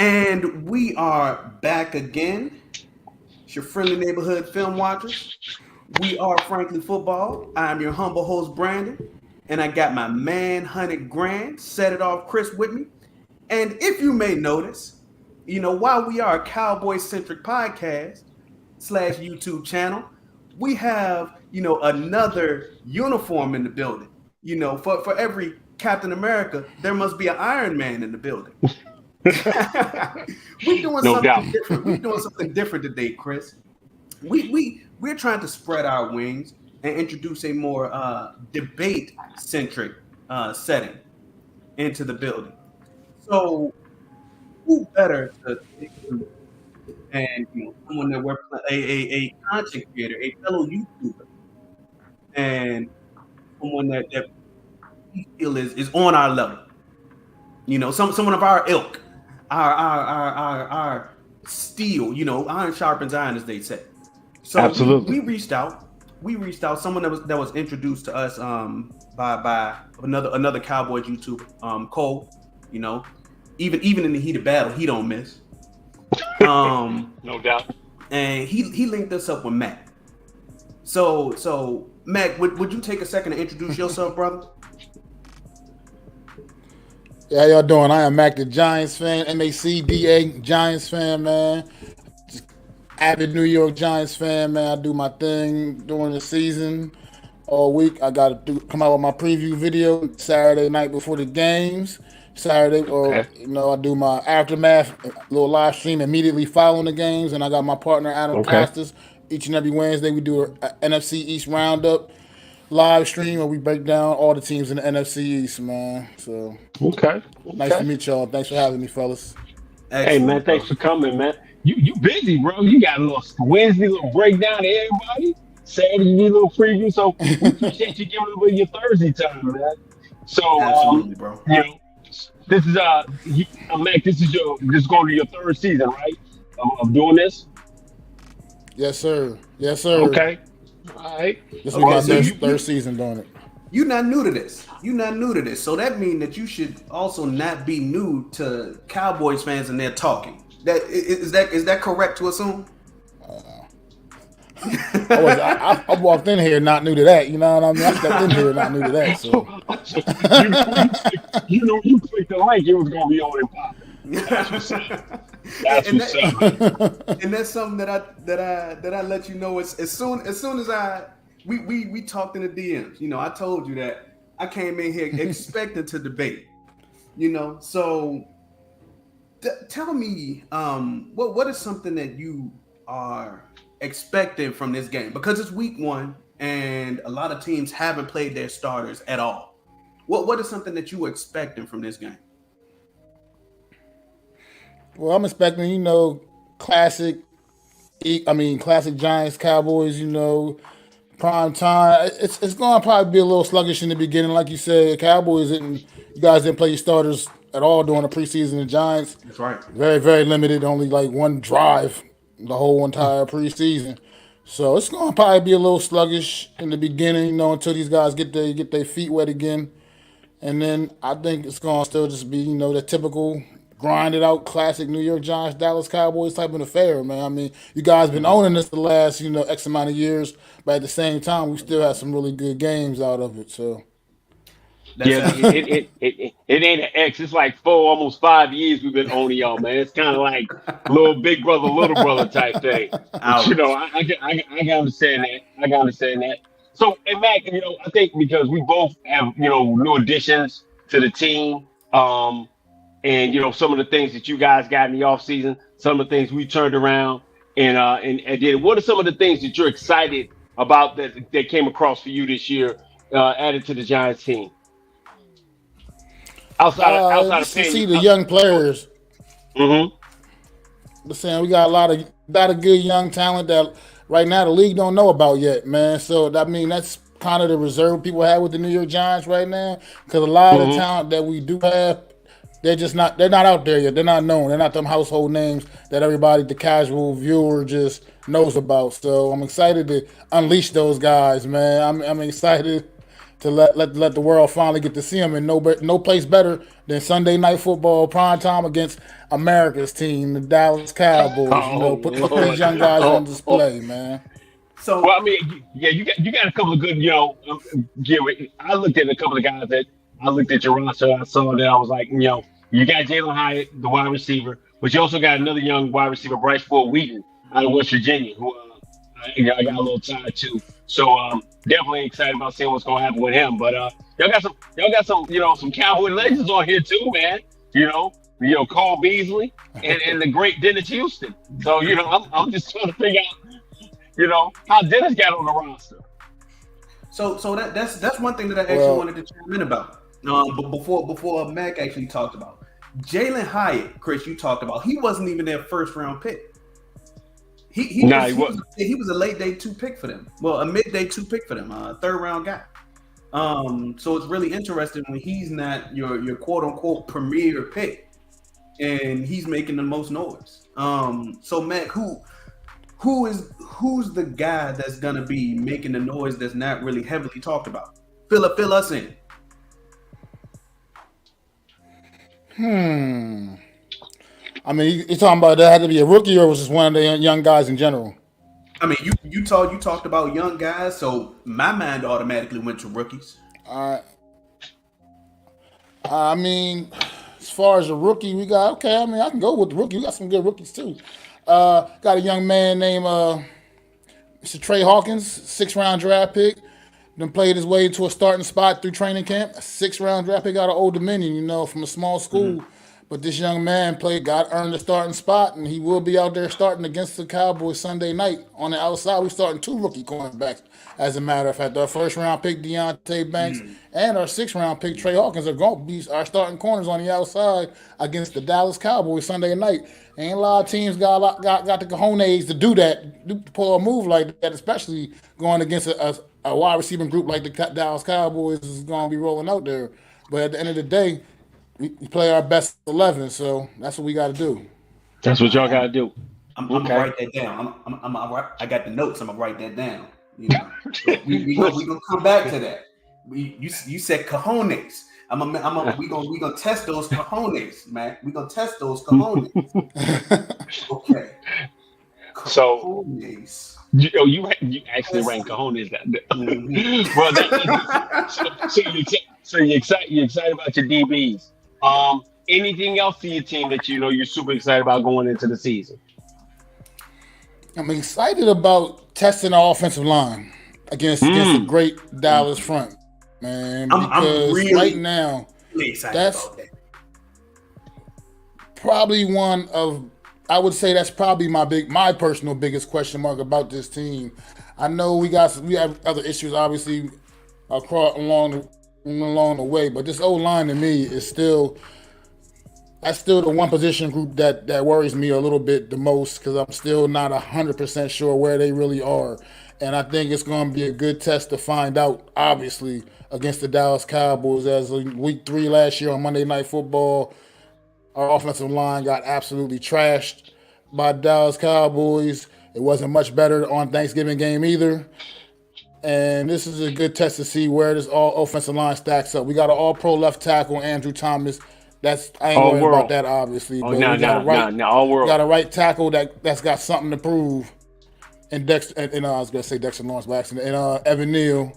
And we are back again. It's your friendly neighborhood film watchers. We are Frankly Football. I'm your humble host, Brandon. And I got my man, Hunted Grand, set it off Chris with me. And if you may notice, while we are a Cowboy centric podcast slash YouTube channel, we have, another uniform in the building. For every Captain America, there must be an Iron Man in the building. We're doing something different. We're doing something different today, Chris. We're trying to spread our wings and introduce a more debate-centric setting into the building. So, who better to and someone that works a content creator, a fellow YouTuber, and someone that we feel is on our level. Someone of our ilk, our steel. Iron sharpens iron, as they say. So absolutely, we reached out. Someone that was introduced to us by another Cowboys YouTuber, Cole. Even in the heat of battle, he don't miss. No doubt. And he linked us up with Mac. So Mac, would you take a second to introduce yourself, brother? Yeah, how y'all doing? I am Mac the Giants fan, MACDA Giants fan, man. Just avid New York Giants fan, man. I do my thing during the season all week. I got to come out with my preview video Saturday night before the games. Saturday, I do my aftermath, little live stream immediately following the games, and I got my partner Adam Costas. Each and every Wednesday, we do an NFC East roundup live stream where we break down all the teams in the NFC East, man. So nice to meet y'all. Thanks for having me, fellas. Excellent. Hey, man, thanks for coming, man. You busy, bro. You got a little Wednesday little breakdown to everybody. Saturday, you need a little preview. So we appreciate you giving away your Thursday time, man. So, absolutely, bro. This is Mac. This is going to your third season, right? Of doing this. Yes, sir. Okay. All right. This is my third season doing it. You're not new to this. So that means that you should also not be new to Cowboys fans and their talking. Is that correct to assume? I walked in here not new to that. You know what I mean? I stepped in here not new to that. So you clicked the link, it was gonna be on and popping. That's what's up. And that's something that I let you know as soon as we talked in the DMs. I told you that I came in here expecting to debate. So tell me, what is something that you are expecting from this game, because it's week one and a lot of teams haven't played their starters at all. What is something that you are expecting from this game? Well, I'm expecting, classic Giants, Cowboys, prime time. It's going to probably be a little sluggish in the beginning. Like you said, Cowboys you guys didn't play your starters at all during the preseason. The Giants, that's right, very, very limited, only like one drive the whole entire preseason. So it's going to probably be a little sluggish in the beginning, until these guys get their feet wet again. And then I think it's going to still just be, the typical grinded out classic New York Giants, Dallas Cowboys type of affair, man. I mean, you guys been owning this the last, X amount of years, but at the same time, we still have some really good games out of it, so. It ain't an X. It's like almost 5 years we've been owning y'all, man. It's kind of like little big brother, little brother type thing. But, I can understand that. So, and Mac, I think because we both have, new additions to the team, and some of the things that you guys got in the offseason, some of the things we turned around and did. What are some of the things that you're excited about that came across for you this year, added to the Giants team? Outside of to see the young players. But saying we got a lot of good young talent that right now the league don't know about yet, man. So that's kind of the reserve people have with the New York Giants right now, because a lot of the talent that we do have, they're not out there yet. They're not known. They're not them household names that everybody, the casual viewer, just knows about. So I'm excited to unleash those guys, man. I'm excited to let the world finally get to see him. And no place better than Sunday Night Football prime time against America's team, the Dallas Cowboys. You know, Oh put these Lord. young guys on Oh. display, man. Well, So I mean, yeah, you got a couple of good, I looked at a couple of guys that I looked at your roster. I saw that I was like, you got Jalen Hyatt, the wide receiver, but you also got another young wide receiver, Bryce Ford Wheaton, out of West Virginia, who I got a little tied to. So definitely excited about seeing what's going to happen with him. But y'all got some some Cowboy legends on here too, man. Cole Beasley and the great Dennis Houston. So I'm just trying to figure out how Dennis got on the roster. that's one thing that I actually Well, wanted to chime in about. But before Mac actually talked about Jalen Hyatt, Chris, you talked about he wasn't even their first round pick. He Nah, was he he was wasn't. he was a late day 2 pick for them. Well, a mid day 2 pick for them, third round guy. So it's really interesting when he's not your quote unquote premier pick, and he's making the most noise. So Mac, who's the guy that's gonna be making the noise that's not really heavily talked about? Fill us in. I mean, you talking about that had to be a rookie or was just one of the young guys in general? I mean, you talked about young guys, so my mind automatically went to rookies. I mean, as far as a rookie, we got okay. I mean, I can go with the rookie. We got some good rookies too. Got a young man named Mr. Trey Hawkins, 6th round draft pick. Then played his way to a starting spot through training camp. A 6th round draft pick out of Old Dominion, from a small school. But this young man earned a starting spot, and he will be out there starting against the Cowboys Sunday night. On the outside, we're starting 2 rookie cornerbacks. As a matter of fact, our 1st round pick Deontay Banks and our 6th round pick Trey Hawkins are going to be our starting corners on the outside against the Dallas Cowboys Sunday night. Ain't a lot of teams got the cojones to do that, to pull a move like that, especially going against a wide receiving group like the Dallas Cowboys is going to be rolling out there. But at the end of the day, we play our best 11, so that's what we got to do. That's what y'all gotta do. I'm gonna Okay. write that down. I got the notes. I'm gonna write that down. So we gonna come back to that. You said cojones. We gonna test those cojones, man. We gonna test those cojones. Okay, So cojones. you actually Let's rank see. cojones that. Mhm. Well, so you excited about your DBs. Anything else to your team that you're super excited about going into the season? I'm excited about testing our offensive line against a Mm. great Dallas front, man. I'm Because right really now, excited that's about that. probably one of I would say that's probably my personal biggest question mark about this team. I know we have other issues obviously across along the way, but this O line to me is still that's still the one position group that worries me a little bit the most because I'm still not 100% sure where they really are, and I think it's going to be a good test to find out. Obviously, against the Dallas Cowboys, as in week 3 last year on Monday Night Football, our offensive line got absolutely trashed by Dallas Cowboys. It wasn't much better on Thanksgiving game either. And this is a good test to see where this all offensive line stacks up. We got an all-pro left tackle, Andrew Thomas. I ain't All worried about world. that obviously, Oh, but no, no, no, no, all we world. got a right tackle that's got something to prove. And I was gonna say Dexter Lawrence by accident, and Evan Neal.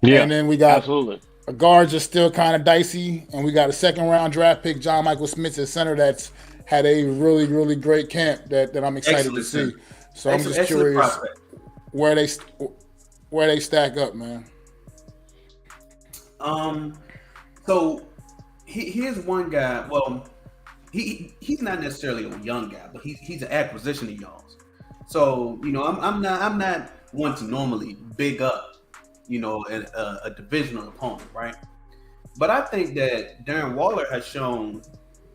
Yeah, And then we got absolutely. our guards are still kind of dicey, and we got a 2nd round draft pick, John Michael Smith at center, that's had a really really great camp that I'm excited to Excellent, see. sir. So I'm just Excellent curious prospect. where they where they stack up, man. Um, so here's one guy. Well, he's not necessarily a young guy, but he's an acquisition of y'all's. So I'm not one to normally big up a divisional opponent, right? But I think that Darren Waller has shown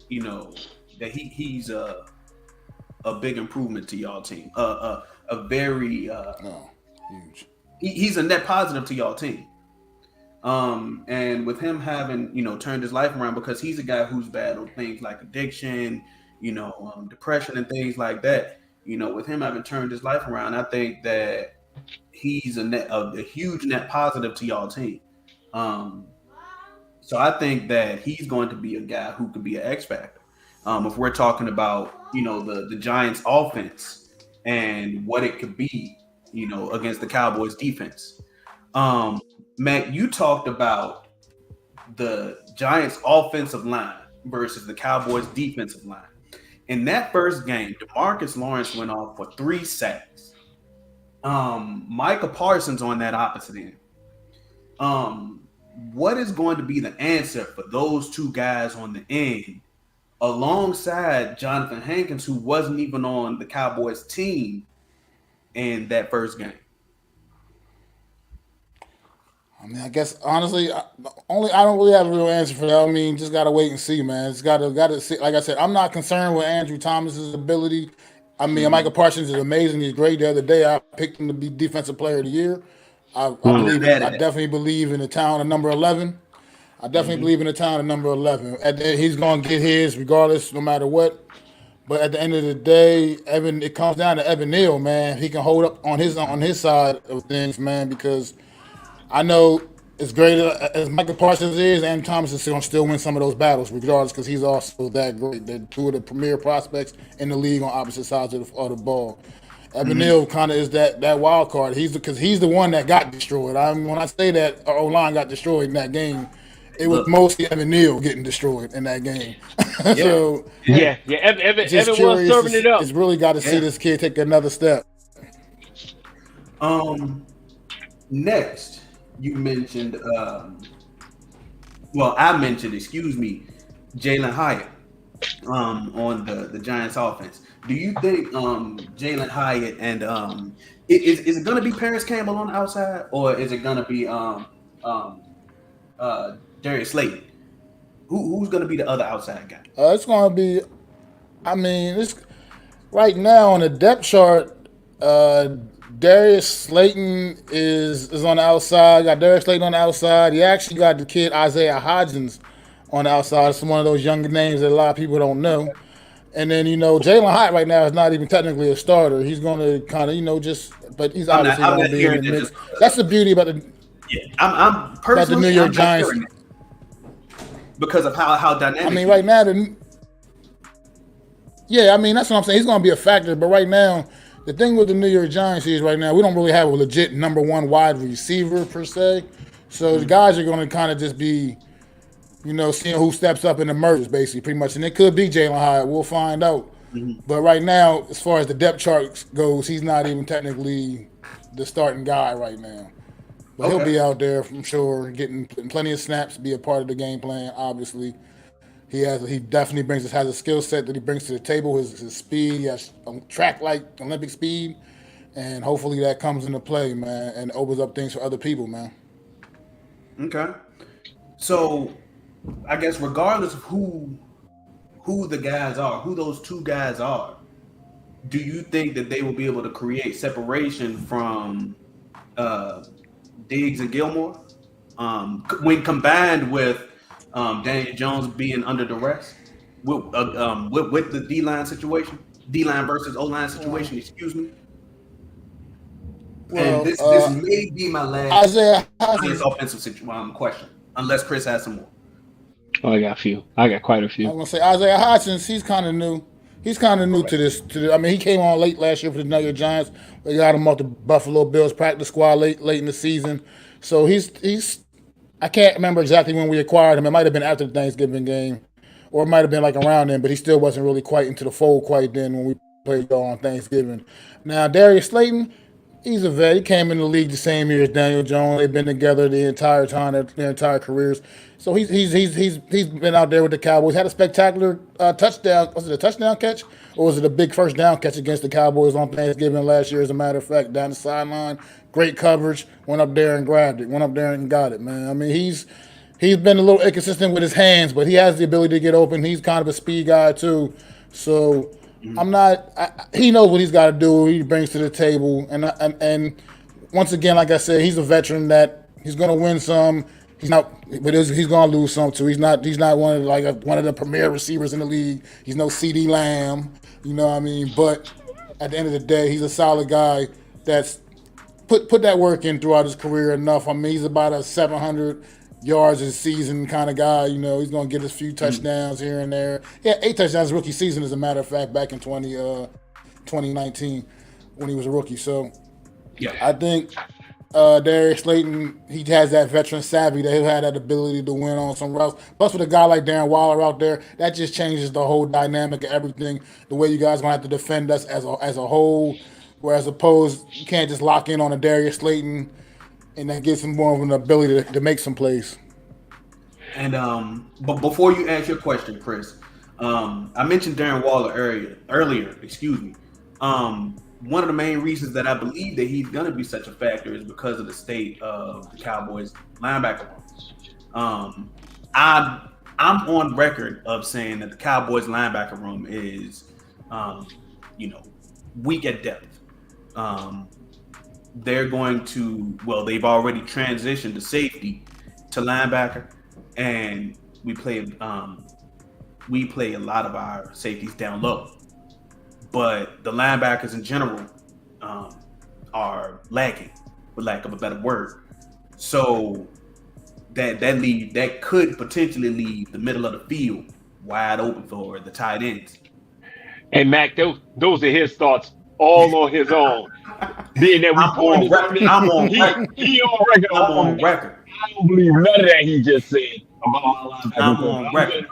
that he's a big improvement to y'all team. A very Oh, huge. he's a net positive to y'all team. And with him having, turned his life around because he's a guy who's battled things like addiction, depression and things like that. With him having turned his life around, I think that he's a huge net positive to y'all team. Um, so I think that he's going to be a guy who could be an X factor. If we're talking about the Giants offense and what it could be, against the Cowboys defense. Matt, you talked about the Giants offensive line versus the Cowboys defensive line. In that first game, DeMarcus Lawrence went off for 3 sacks. Micah Parsons on that opposite end. What is going to be the answer for those two guys on the end, alongside Jonathan Hankins, who wasn't even on the Cowboys team in that first game? I mean, I guess honestly, I don't really have a real answer for that. I mean, just gotta wait and see, man. It's gotta see. Like I said, I'm not concerned with Andrew Thomas's ability. I mean, Michael Parsons is amazing. He's great. The other day, I picked him to be Defensive Player of the Year. I believe. I definitely believe in the talent of number 11. I definitely believe in the talent of number 11. He's gonna get his regardless, no matter what. But at the end of the day, it comes down to Evan Neal, man. He can hold up on his side of things, man, because I know as great as Michael Parsons is, Andrew Thomas is going to still win some of those battles, regardless, because he's also that great. They're two of the premier prospects in the league on opposite sides of the ball. Evan Neal kind of is that wild card. Because he's the one that got destroyed. When I say that our O-line got destroyed in that game, it was mostly Evan Neal getting destroyed in that game. So Evan was serving it up. It's really got to see this kid take another step. Next, you mentioned, I mentioned, Jalen Hyatt on the Giants offense. Do you think Jalen Hyatt and is it going to be Paris Campbell on the outside, or is it going to be Darius Slayton? Who's going to be the other outside guy? It's going to be, I mean, it's right now on the depth chart. Darius Slayton is on the outside. Got Darius Slayton on the outside. You actually got the kid Isaiah Hodgins on the outside. It's one of those younger names that a lot of people don't know. And then, Jalen Hyatt right now is not even technically a starter. He's going to kind of, but he's obviously going to be in the mix. That's the beauty about the I'm personally about the New York Giants. Because of how dynamic. I mean, right now, that's what I'm saying. He's going to be a factor. But right now, the thing with the New York Giants is right now, we don't really have a legit number one wide receiver per se. So the guys are going to kind of just be, seeing who steps up and emerges, basically, pretty much. And it could be Jalen Hyatt. We'll find out. But right now, as far as the depth chart goes, he's not even technically the starting guy right now. But he'll be out there, I'm sure, getting plenty of snaps, be a part of the game plan, obviously. He definitely has a skill set that he brings to the table. His speed, he has track like Olympic speed, and hopefully that comes into play, man, and opens up things for other people, man. Okay, so I guess regardless of who the guys are, who those two guys are, do you think that they will be able to create separation from Diggs and Gilmore when combined with Daniel Jones being under duress with the D-line situation, D-line versus O-line situation, excuse me? Well, and this may be my last offensive question, unless Chris has some more. Oh, I got a few. I got quite a few. I'm going to say Isaiah Hodgins, he's kind of new. He's kind of new to this. I mean, he came on late last year for the New York Giants. They got him off the Buffalo Bills practice squad late in the season. So he's I can't remember exactly when we acquired him. It might have been after the Thanksgiving game, or it might have been like around then, but he still wasn't really quite into the fold quite then when we played on Thanksgiving. Now, Darius Slayton, he's a vet. He came in the league the same year as Daniel Jones. They've been together the entire time, their entire careers. So he's been out there with the Cowboys. Had a spectacular touchdown. Was it a touchdown catch, or was it a big first down catch against the Cowboys on Thanksgiving last year? As a matter of fact, down the sideline, great coverage. Went up there and grabbed it. Went up there and got it, man. I mean, he's been a little inconsistent with his hands, but he has the ability to get open. He's kind of a speed guy too. So he knows what he's got to do. He brings to the table, and once again, like I said, he's a veteran that he's going to win some. He's going to lose some too. He's not one of the premier receivers in the league. He's no CD Lamb, you know what I mean? But at the end of the day, he's a solid guy that's put that work in throughout his career enough. I mean, he's about a 700 yards a season kind of guy. You know, he's going to get his few touchdowns here and there. Yeah, 8 touchdowns rookie season, as a matter of fact, back in 2019 when he was a rookie. So Yeah. I think Darius Slayton, he has that veteran savvy that he'll have that ability to win on some routes. Plus, with a guy like Darren Waller out there, that just changes the whole dynamic of everything. The way you guys are going to have to defend us as a whole, whereas opposed, you can't just lock in on a Darius Slayton and that gives him more of an ability to make some plays. And but before you ask your question, Chris, I mentioned Darren Waller earlier. Excuse me. One of the main reasons that I believe that he's going to be such a factor is because of the state of the Cowboys linebacker room. I'm on record of saying that the Cowboys linebacker room is, weak at depth. They're going to, well, they've already transitioned to safety to linebacker, and we play a lot of our safeties down low. But the linebackers in general are lacking, for lack of a better word. So that could potentially leave the middle of the field wide open for the tight ends. And Mac, those are his thoughts all on his own. Being that we poured this on him, he on record. I'm on record. I don't believe none of that he just said about my linebacker. I'm on record.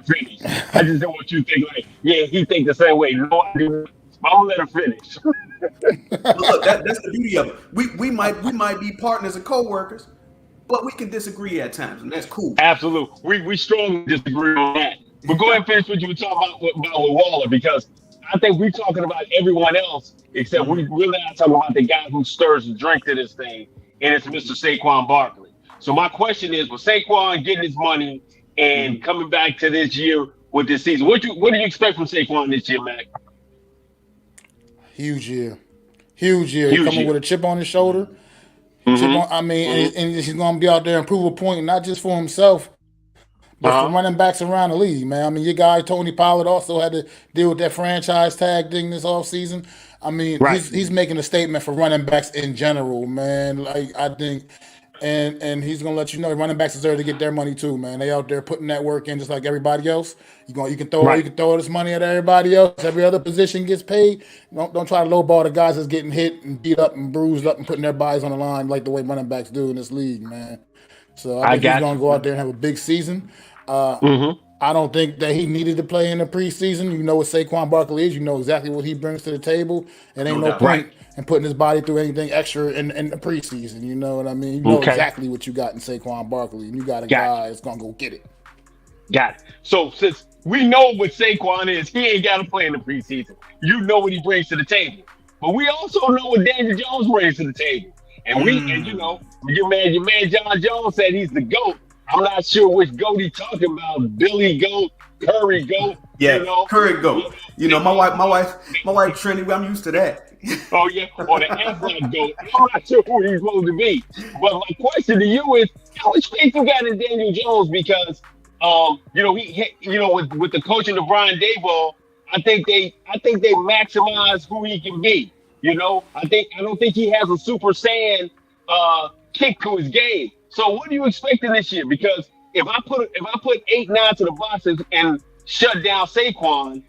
I just don't want you to think like, yeah, he think the same way. No, I do. I'm gonna let him finish. Look, that's the beauty of it. We might be partners and co-workers, but we can disagree at times, and that's cool. Absolutely, we strongly disagree on that. But go ahead and finish what you were talking about with Waller, because I think we're talking about everyone else except we're not talking about the guy who stirs the drink to this thing, and it's Mr. Saquon Barkley. So my question is, with Saquon getting his money and coming back to this year with this season, what do you expect from Saquon this year, Mac? Huge year. He's coming with a chip on his shoulder. And he's going to be out there and prove a point, not just for himself, but for running backs around the league, man. I mean, your guy Tony Pollard also had to deal with that franchise tag thing this offseason. I mean, he's making a statement for running backs in general, man. Like, I think, and he's gonna let you know running backs deserve to get their money too, man. They out there putting that work in just like everybody else. You can throw this money at everybody else. Every other position gets paid. Don't try to lowball the guys that's getting hit and beat up and bruised up and putting their bodies on the line like the way running backs do in this league, man. So I think he's gonna go out there and have a big season. I don't think that he needed to play in the preseason. You know what Saquon Barkley is. You know exactly what he brings to the table. It ain't no point in putting his body through anything extra in the preseason. You know what I mean? You know exactly what you got in Saquon Barkley, and you got a guy that's going to go get it. Got it. So since we know what Saquon is, he ain't got to play in the preseason. You know what he brings to the table. But we also know what Daniel Jones brings to the table. And your man John Jones said he's the GOAT. I'm not sure which GOAT he's talking about. Billy GOAT, Curry GOAT. Yeah, Curry GOAT. My wife Trinity, I'm used to that. Oh yeah, or the F1 GOAT. I'm not sure who he's supposed to be. But my question to you is, how much faith you got in Daniel Jones? Because with the coaching of Brian Daboll, I think they maximize who he can be. I don't think he has a Super Saiyan kick to his game. So what are you expecting this year? Because if I put 8-9 to the boxes and shut down Saquon,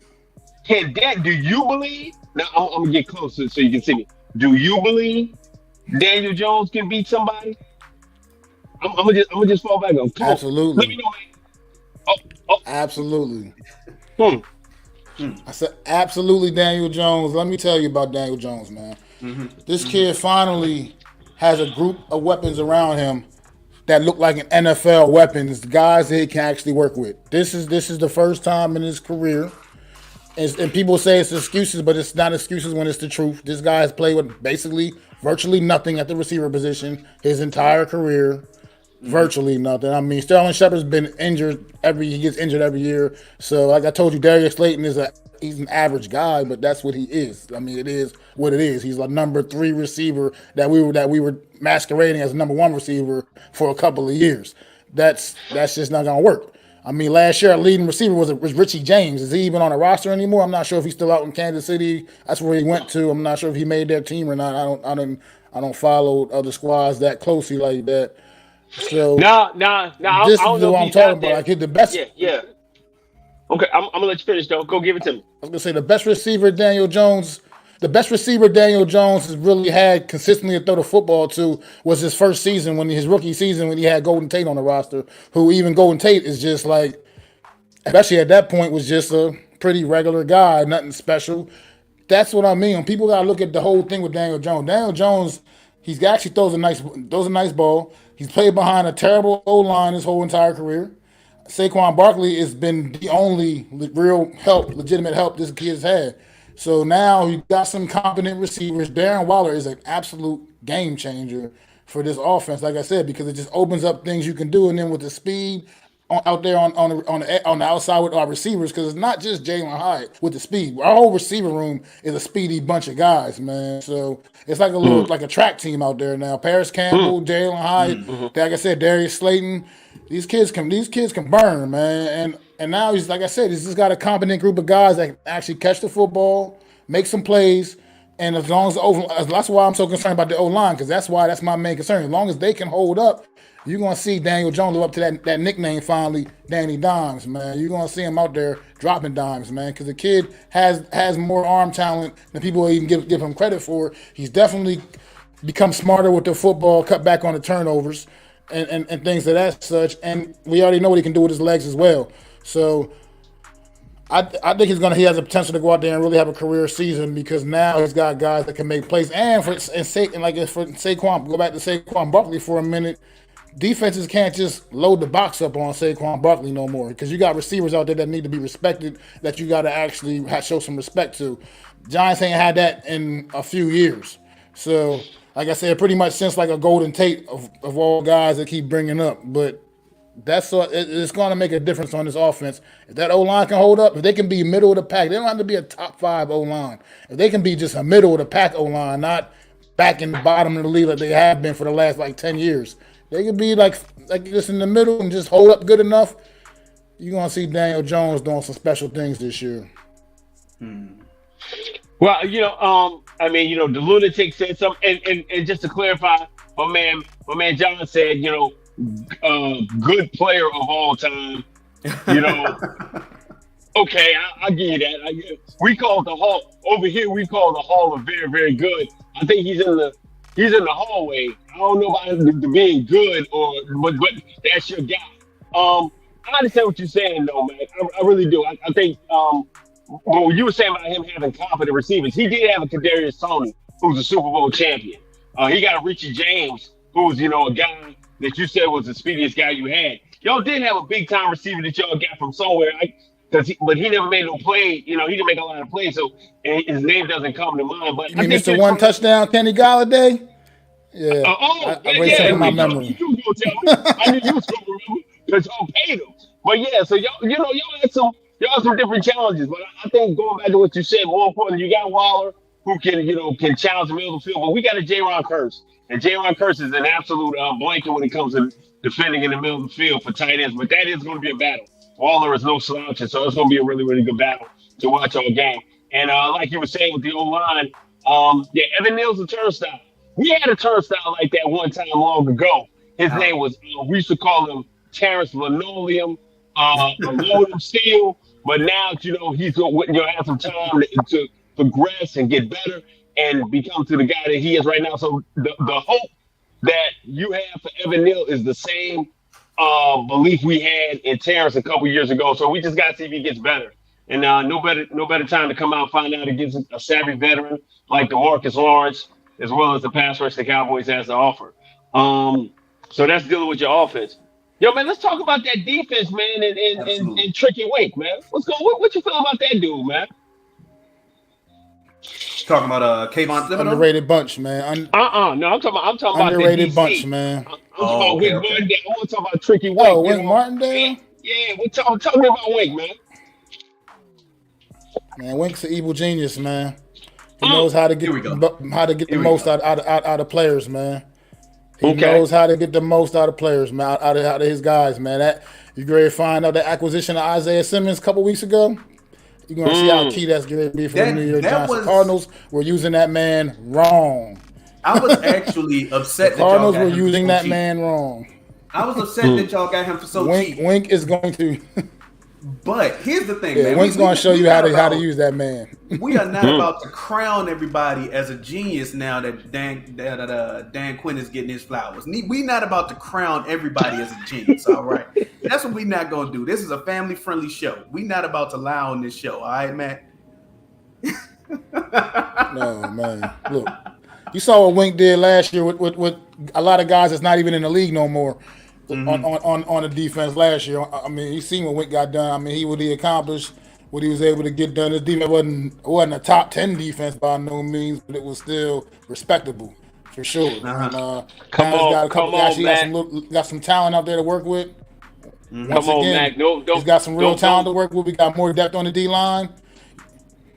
do you believe? Now I'm gonna get closer so you can see me. Do you believe Daniel Jones can beat somebody? I'm gonna just fall back on. Absolutely. Let me know, man. Absolutely. I said absolutely, Daniel Jones. Let me tell you about Daniel Jones, man. This kid finally has a group of weapons around him that look like an NFL weapons, guys that he can actually work with. This is the first time in his career, and people say it's excuses, but it's not excuses when it's the truth. This guy has played with basically virtually nothing at the receiver position his entire career. Virtually nothing. I mean, Sterling Shepard's been injured he gets injured every year. So, like I told you, Darius Slayton he's an average guy, but that's what he is. I mean, it is what it is. He's a number 3 receiver that we were masquerading as a number 1 receiver for a couple of years. That's just not gonna work. I mean, last year our leading receiver was Richie James. Is he even on a roster anymore? I'm not sure if he's still out in Kansas City. That's where he went to. I'm not sure if he made their team or not. I don't follow other squads that closely like that. So No. I this is don't know if what I'm he's talking out about. there. Like the best. Yeah. Okay, I'm gonna let you finish though. Go give it to me. I was gonna say the best receiver Daniel Jones. The best receiver Daniel Jones has really had consistently to throw the football to was his first season his rookie season when he had Golden Tate on the roster. Who even Golden Tate is just like, especially at that point, was just a pretty regular guy, nothing special. That's what I mean. People gotta look at the whole thing with Daniel Jones. Daniel Jones, he's actually throws a nice ball. He's played behind a terrible O line his whole entire career. Saquon Barkley has been the only real legitimate help this kid's had. So now you got some competent receivers. Darren Waller is an absolute game changer for this offense, like I said, because it just opens up things you can do, and then with the speed out there on the outside with our receivers, because it's not just Jalen Hyatt with the speed. Our whole receiver room is a speedy bunch of guys, man. So it's like like a track team out there now. Paris Campbell, Jalen Hyatt, like I said, Darius Slayton. These kids can burn, man. And now he's like I said, he's just got a competent group of guys that can actually catch the football, make some plays. And as long as that's why I'm so concerned about the O line, because that's my main concern. As long as they can hold up, you're gonna see Daniel Jones live up to that nickname finally, Danny Dimes, man. You're gonna see him out there dropping dimes, man, because the kid has more arm talent than people even give him credit for. He's definitely become smarter with the football, cut back on the turnovers, and things of that such. And we already know what he can do with his legs as well. So I think he has the potential to go out there and really have a career season, because now he's got guys that can make plays. And for Saquon, go back to Saquon Barkley for a minute. Defenses can't just load the box up on Saquon Barkley no more, because you got receivers out there that need to be respected, that you got to actually show some respect to. Giants ain't had that in a few years. So, like I said, pretty much since like a Golden Tate of all guys that keep bringing up. But it's going to make a difference on this offense. If that O-line can hold up, if they can be middle of the pack, they don't have to be a top 5 O-line. If they can be just a middle of the pack O-line, not back in the bottom of the league like they have been for the last like 10 years. They could be like just in the middle and just hold up good enough. You're going to see Daniel Jones doing some special things this year. Well, the lunatic said something, and just to clarify, my man John said, good player of all time. Okay, I give you that. We call it the hall over here. We call the hall of very, very good. I think he's in the hallway. I don't know about him being good, but that's your guy. I understand what you're saying, though, man. I really do. I think what you were saying about him having confident receivers, he did have a Kadarius Toney, who's a Super Bowl champion. He got a Richie James, who's a guy that you said was the speediest guy you had. Y'all did have a big time receiver that y'all got from somewhere, but he never made no play. He didn't make a lot of plays, so his name doesn't come to mind. But you mean Mr. One Touchdown, Kenny Galladay? Yeah. Yeah. My memory. You was gonna tell me. I knew you was gonna remember because y'all paid him. But yeah, so y'all had some different challenges. But I think going back to what you said, more important, you got Waller who can challenge the middle of the field. But we got a J-Ron Curse, and J-Ron Curse is an absolute blanket when it comes to defending in the middle of the field for tight ends. But that is going to be a battle. Waller is no slouch, and so it's going to be a really, really good battle to watch all game. And like you were saying with the O-line, Evan Neal's a turnstile. We had a turnstile like that one time long ago. His name was, we used to call him Terrence Linoleum, Aluminum Steel. But now, he's going to have some time to progress and get better and become to the guy that he is right now. So the hope that you have for Evan Neal is the same belief we had in Terrence a couple years ago. So we just got to see if he gets better. And no better time to come out and find out against a savvy veteran like DeMarcus Lawrence, as well as the pass rush the Cowboys has to offer. So that's dealing with your offense. Yo, man, let's talk about that defense, man, and Tricky Wake, man. What you feel about that dude, man? Talking about Kayvon Thibodeau? Underrated bunch, man. No, I'm talking about underrated the DC. bunch, man. I'm talking about Wink Martindale. I want to talk about Tricky Wake. Oh, Wink Martindale? Yeah, tell me about Wink, man. Man, Wink's an evil genius, man. He knows how to get the most out of players, man. He knows how to get the most out of players, man, out of his guys, man. That you ready to find out the acquisition of Isaiah Simmons a couple weeks ago? You're gonna see how key that's going to be for the New York Giants. The Cardinals were using that man wrong. I was actually upset. The Cardinals were using that man wrong. I was upset that y'all got him for so cheap. Wink is going to. But here's the thing, Yeah, man. Wink's going to show you how to use that man. We are not about to crown everybody as a genius now that Dan Quinn is getting his flowers. We not about to crown everybody as a genius, all right? That's what we not going to do. This is a family-friendly show. We not about to lie on this show, all right, Matt? No, man. Look, you saw what Wink did last year with a lot of guys that's not even in the league no more. On the defense last year. I mean, you seen what Wink got done. I mean, what he accomplished, what he was able to get done. His defense wasn't a top 10 defense by no means, but it was still respectable for sure. Uh-huh. Got some talent out there to work with. Once again, Mac. He's got some real talent to work with. We got more depth on the D line.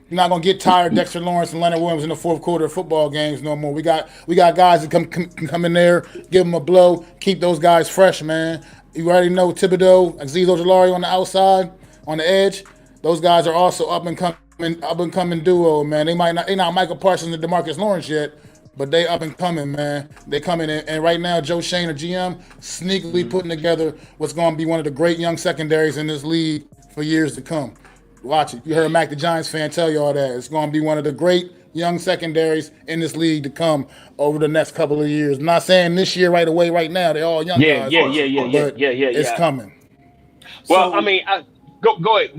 You're not gonna get tired of Dexter Lawrence and Leonard Williams in the fourth quarter of football games no more. We got guys that can come in there, give them a blow, keep those guys fresh, man. You already know Thibodeau, Azeez Ojulari on the outside, on the edge. Those guys are also up and coming duo, man. They not Michael Parsons and DeMarcus Lawrence yet, but they up and coming, man. They coming in, and right now Joe Shane, the GM, sneakily putting together what's gonna be one of the great young secondaries in this league for years to come. Watch it. You heard Mac the Giants fan tell y'all that. It's going to be one of the great young secondaries in this league to come over the next couple of years. I'm not saying this year right away, right now. They're all young guys. It's coming. Well, go ahead.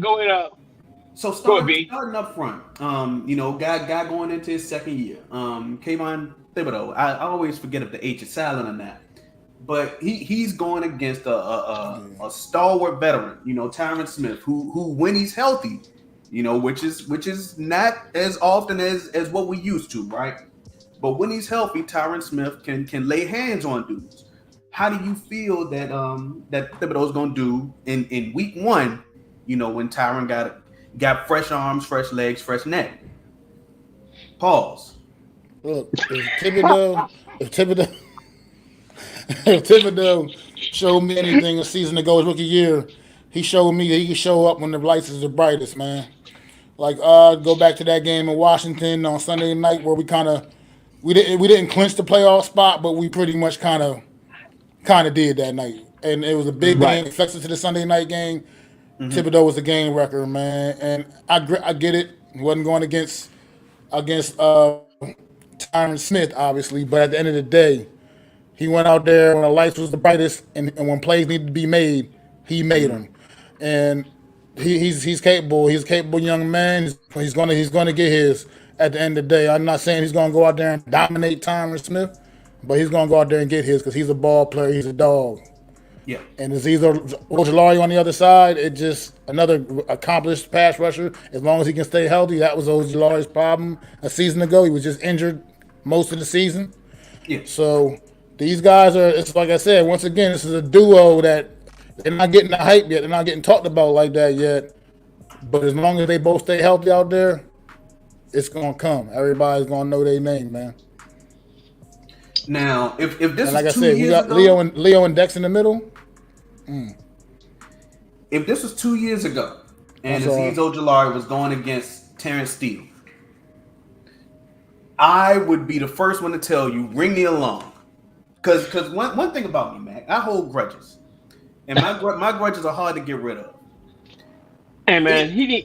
So starting up front, guy going into his second year, Kayvon Thibodeau. I always forget if the H is silent on that. But he's going against a stalwart veteran, Tyron Smith, who when he's healthy, which is not as often as what we used to, right? But when he's healthy, Tyron Smith can lay hands on dudes. How do you feel that Thibodeau's going to do in week one? When Tyron got fresh arms, fresh legs, fresh neck. Pause. Look, if Thibodeau showed me anything a season ago, his rookie year, he showed me that he can show up when the lights is the brightest, man. Like, go back to that game in Washington on Sunday night where we didn't clinch the playoff spot, but we pretty much kind of did that night, and it was a big game. It flexed to the Sunday night game. Thibodeau was the game record, man, and I get it. He wasn't going against Tyron Smith, obviously, but at the end of the day, he went out there when the lights was the brightest, and when plays needed to be made, he made them. And he's capable. He's a capable young man. He's gonna get his at the end of the day. I'm not saying he's gonna go out there and dominate Tyron Smith, but he's gonna go out there and get his because he's a ball player. He's a dog. Yeah. And Azeez Ojulari on the other side, it's just another accomplished pass rusher. As long as he can stay healthy, that was Ojulari's problem a season ago. He was just injured most of the season. Yeah. So these guys it's like I said, once again, this is a duo that they're not getting the hype yet. They're not getting talked about like that yet. But as long as they both stay healthy out there, it's going to come. Everybody's going to know their name, man. Now, if this like was I 2 said, years we got ago, Leo and Dex in the middle. If this was 2 years ago and Azeez Ojulari was going against Terrence Steele, I would be the first one to tell you, ring the alarm. Because one thing about me, Mac, I hold grudges. And my grudges are hard to get rid of. Hey, man, hey,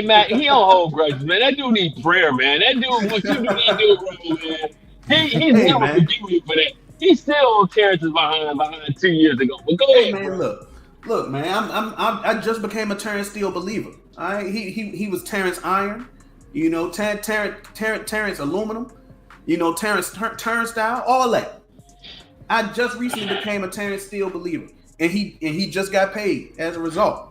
Matt, he don't hold grudges, man. That dude needs prayer, man. That dude, what you do, that dude, man. He's never forgiven you for that. He's still on Terrence's behind 2 years ago. But go ahead, man. Bro. Look, man. I just became a Terrence Steele believer. All right, he was Terrence Iron, Terrence Aluminum, Terrence Turnstile, all that. I just recently became a Terrence Steele believer, and he just got paid as a result.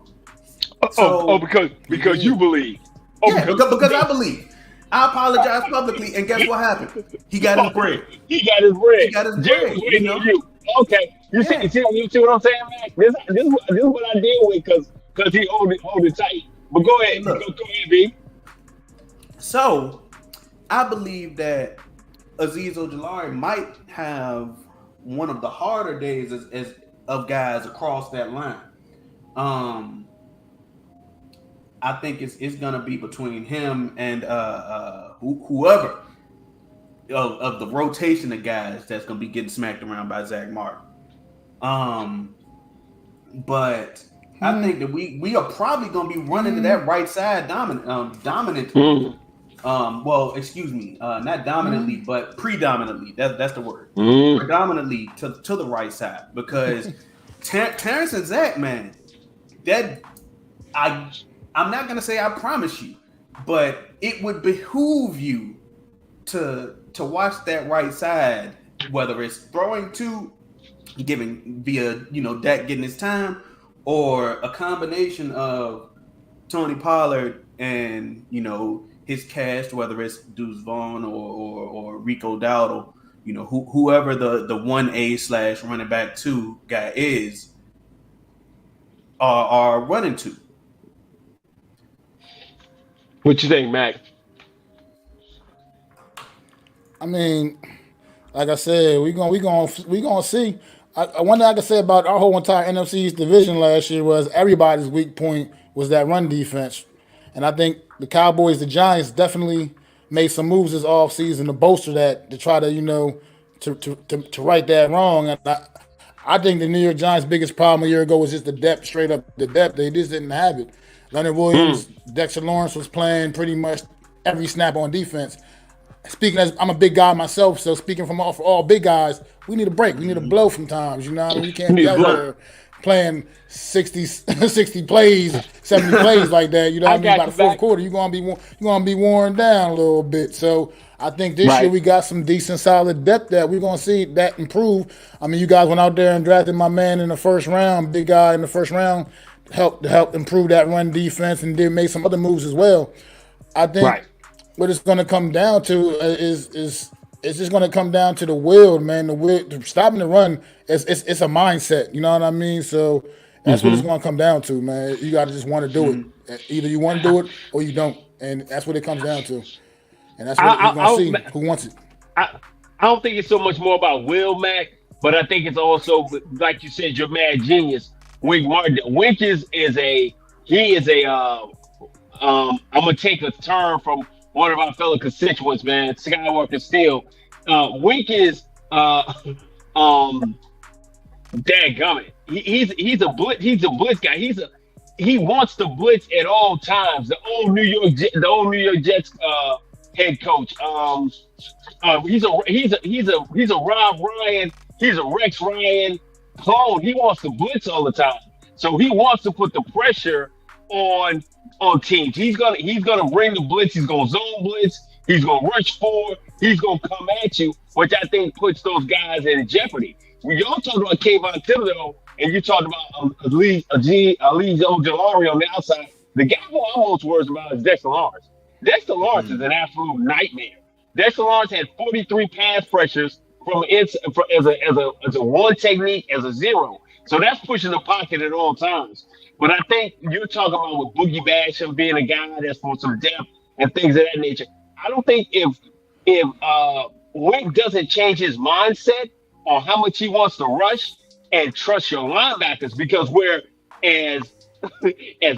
Because you believe. Because I believe. I apologize publicly, and guess what happened? He got his bread. He got his bread. Jerry's waiting on you. Okay. You see what I'm saying, man? This is what I deal with because he hold it tight. But go ahead. Go ahead, B. So, I believe that Azeez Ojulari might have one of the harder days as of guys across that line. I think it's gonna be between him and whoever of the rotation of guys that's gonna be getting smacked around by Zach Martin. But I think that we are probably going to be running to that right side dominant. Well, excuse me, not dominantly, but predominantly. That's the word. Predominantly to the right side, because Terrence and Zach, man, that I'm not gonna say I promise you, but it would behoove you to watch that right side, whether it's throwing to, giving via Dak getting his time, or a combination of Tony Pollard and his cast, whether it's Deuce Vaughn or Rico Dowdle, whoever the 1A / running back 2 guy is, are running to. What you think, Mac? I mean, like I said, we gonna see. One thing I can say about our whole entire NFC East division last year was everybody's weak point was that run defense, and I think the Cowboys, the Giants, definitely made some moves this offseason to bolster that, to try to to right that wrong. And I think the New York Giants' biggest problem a year ago was just the depth, straight up the depth. They just didn't have it. Leonard Williams, Dexter Lawrence was playing pretty much every snap on defense. Speaking as I'm a big guy myself, so speaking for all big guys, we need a break. We need a blow from times. You know what I mean? You can't be out there playing 60 plays, 70 plays like that. You know what I mean? By the fourth quarter, you're gonna be worn down a little bit. So I think this year we got some decent, solid depth that we're gonna see that improve. I mean, you guys went out there and drafted my man in the first round, big guy in the first round, help improve that run defense, and then make some other moves as well. I think what it's going to come down to is it's just going to come down to the will, man. The will, stopping the run, it's a mindset. You know what I mean? So that's what it's going to come down to, man. You got to just want to do it. Either you want to do it or you don't, and that's what it comes down to. And that's what we're going to see. Who wants it? I don't think it's so much more about will, Mac, but I think it's also, like you said, your mad genius, Wink Martin. Wink is a I'm gonna take a turn from one of our fellow constituents, man, Skywalker Steel. Wink is dadgummit. He's a blitz guy. He wants to blitz at all times. The old New York Jets head coach. He's a Rob Ryan. He's a Rex Ryan clone. He wants to blitz all the time. So he wants to put the pressure on teams. He's gonna bring the blitz. He's gonna zone blitz. He's gonna rush forward. He's gonna come at you, which I think puts those guys in jeopardy. We all talked about Kayvon Thibodeau, and you talked about Ali Ojolari on the outside. The guy who I'm most worried about is Dexter Lawrence. Dexter Lawrence is an absolute nightmare. Dexter Lawrence had 43 pass pressures as a one technique, as a zero. So that's pushing the pocket at all times. But I think you're talking about with Boogie Basham being a guy that's for some depth and things of that nature. I don't think if Wink doesn't change his mindset on how much he wants to rush and trust your linebackers, because as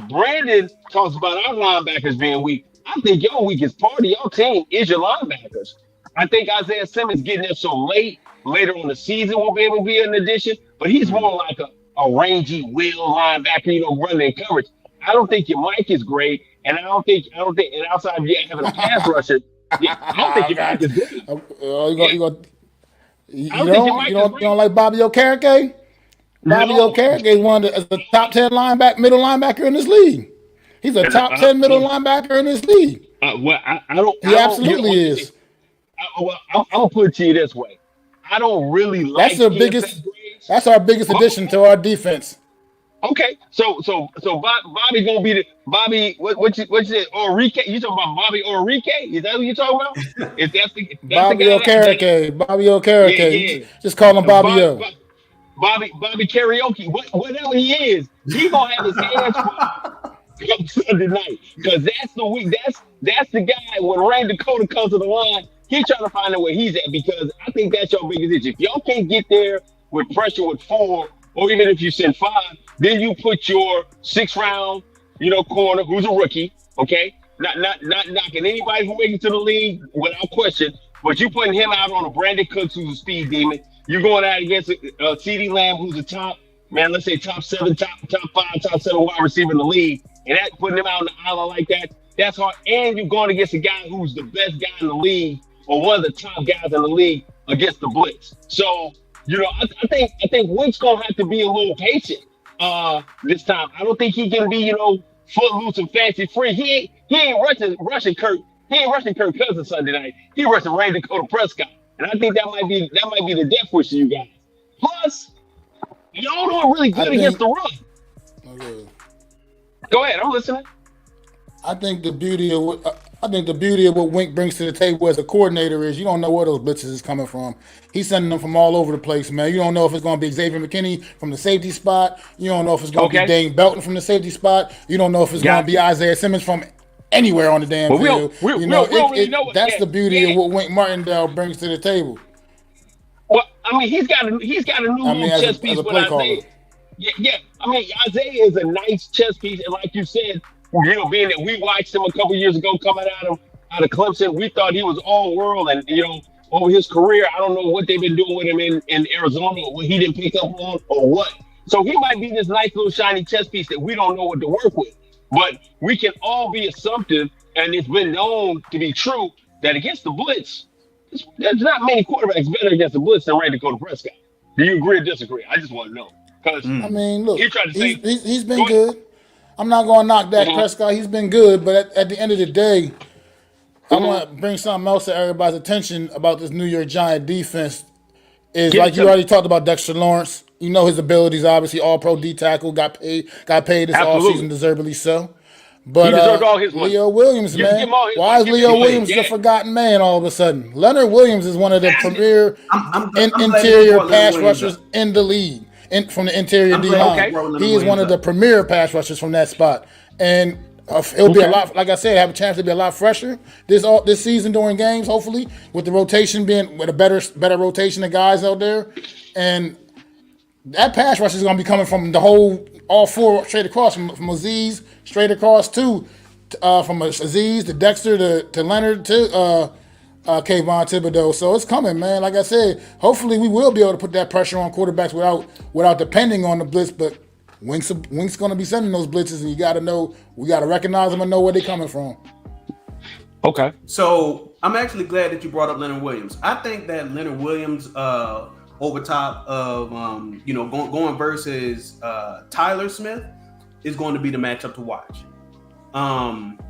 Brandon talks about our linebackers being weak, I think your weakest part of your team is your linebackers. I think Isaiah Simmons getting there so later on the season will be able to be an addition, but he's more like a rangy wheel linebacker, running in coverage. I don't think your Mike is great, and I don't think, and outside of having a pass rusher, I don't think your Mike is great. You don't like Bobby Okereke? Bobby Okereke is one of the top 10 middle linebacker in this league. He's a top 10 middle linebacker in this league. He absolutely is. I'm gonna put it to you this way: I don't really like. That's our biggest addition to our defense. Okay, so Bobby gonna be the Bobby. What you said? Orike? You talking about Bobby Orike? Is that what you talking about? That's Bobby Okereke. Bobby Okereke. Yeah. Just call him Bobby O. Bobby Karaoke. Whatever he is, he gonna have his hands full Sunday night, because that's the week. That's the guy when Rain Dakota comes to the line. He's trying to find out where he's at, because I think that's your biggest issue. If y'all can't get there with pressure with 4, or even if you send 5, then you put your 6th round, corner who's a rookie, okay? Not knocking anybody who makes it to the league without question, but you putting him out on a Brandon Cooks who's a speed demon. You're going out against CeeDee Lamb, who's a top man, let's say top 7, top 5, top 7 wide receiver in the league, and that putting him out on the island like that, that's hard. And you're going against a guy who's the best guy in the league or one of the top guys in the league against the blitz. So, I think Wink's gonna have to be a little patient this time. I don't think he can be, footloose and fancy free. He ain't rushing Kirk. He ain't rushing Kirk Cousins Sunday night. He rushing Ray Dakota Prescott. And I think that might be the death wish of you guys. Plus, y'all doing really good against the run. Okay. Go ahead, I'm listening. I think the beauty of what Wink brings to the table as a coordinator is you don't know where those blitzes is coming from. He's sending them from all over the place, man. You don't know if it's going to be Xavier McKinney from the safety spot. You don't know if it's going to be Dane Belton from the safety spot. You don't know if it's going to be Isaiah Simmons from anywhere on the damn field. That's the beauty of what Wink Martindale brings to the table. Well, I mean, he's got a new little chess piece with Isaiah. Yeah. I mean, Isaiah is a nice chess piece, and like you said, being that we watched him a couple years ago coming out of Clemson, we thought he was all world, and over his career, I don't know what they've been doing with him in Arizona, or what he didn't pick up on, or what. So he might be this nice little shiny chess piece that we don't know what to work with. But we can all be assumptive, and it's been known to be true that against the blitz, there's not many quarterbacks better against the blitz than Ray Dakota Prescott. Do you agree or disagree? I just want to know. Because I mean, look, he's been go good. I'm not going to knock Dak Prescott. He's been good, but at the end of the day, I want to bring something else to everybody's attention about this New York Giant defense. Is like you already talked about Dexter Lawrence. You know his abilities, obviously, all-pro D tackle, got paid this offseason, deservedly so. But he deserved all his money. Leo Williams, man. Why is Leo Williams the forgotten man all of a sudden? Leonard Williams is one of the premier interior pass rushers in the league. From the interior D-line. He is one of the premier pass rushers from that spot. And it'll be a lot, like I said, have a chance to be a lot fresher this season during games, hopefully, with the rotation with a better rotation of guys out there. And that pass rush is going to be coming from all four straight across, from Aziz straight across from Aziz to Dexter to Leonard to Kayvon Thibodeau. So it's coming, man. Like I said, hopefully we will be able to put that pressure on quarterbacks without depending on the blitz. But Wink's going to be sending those blitzes, and we got to recognize them and know where they're coming from. Okay. So I'm actually glad that you brought up Leonard Williams. I think that Leonard Williams, over top of going versus Tyler Smith, is going to be the matchup to watch.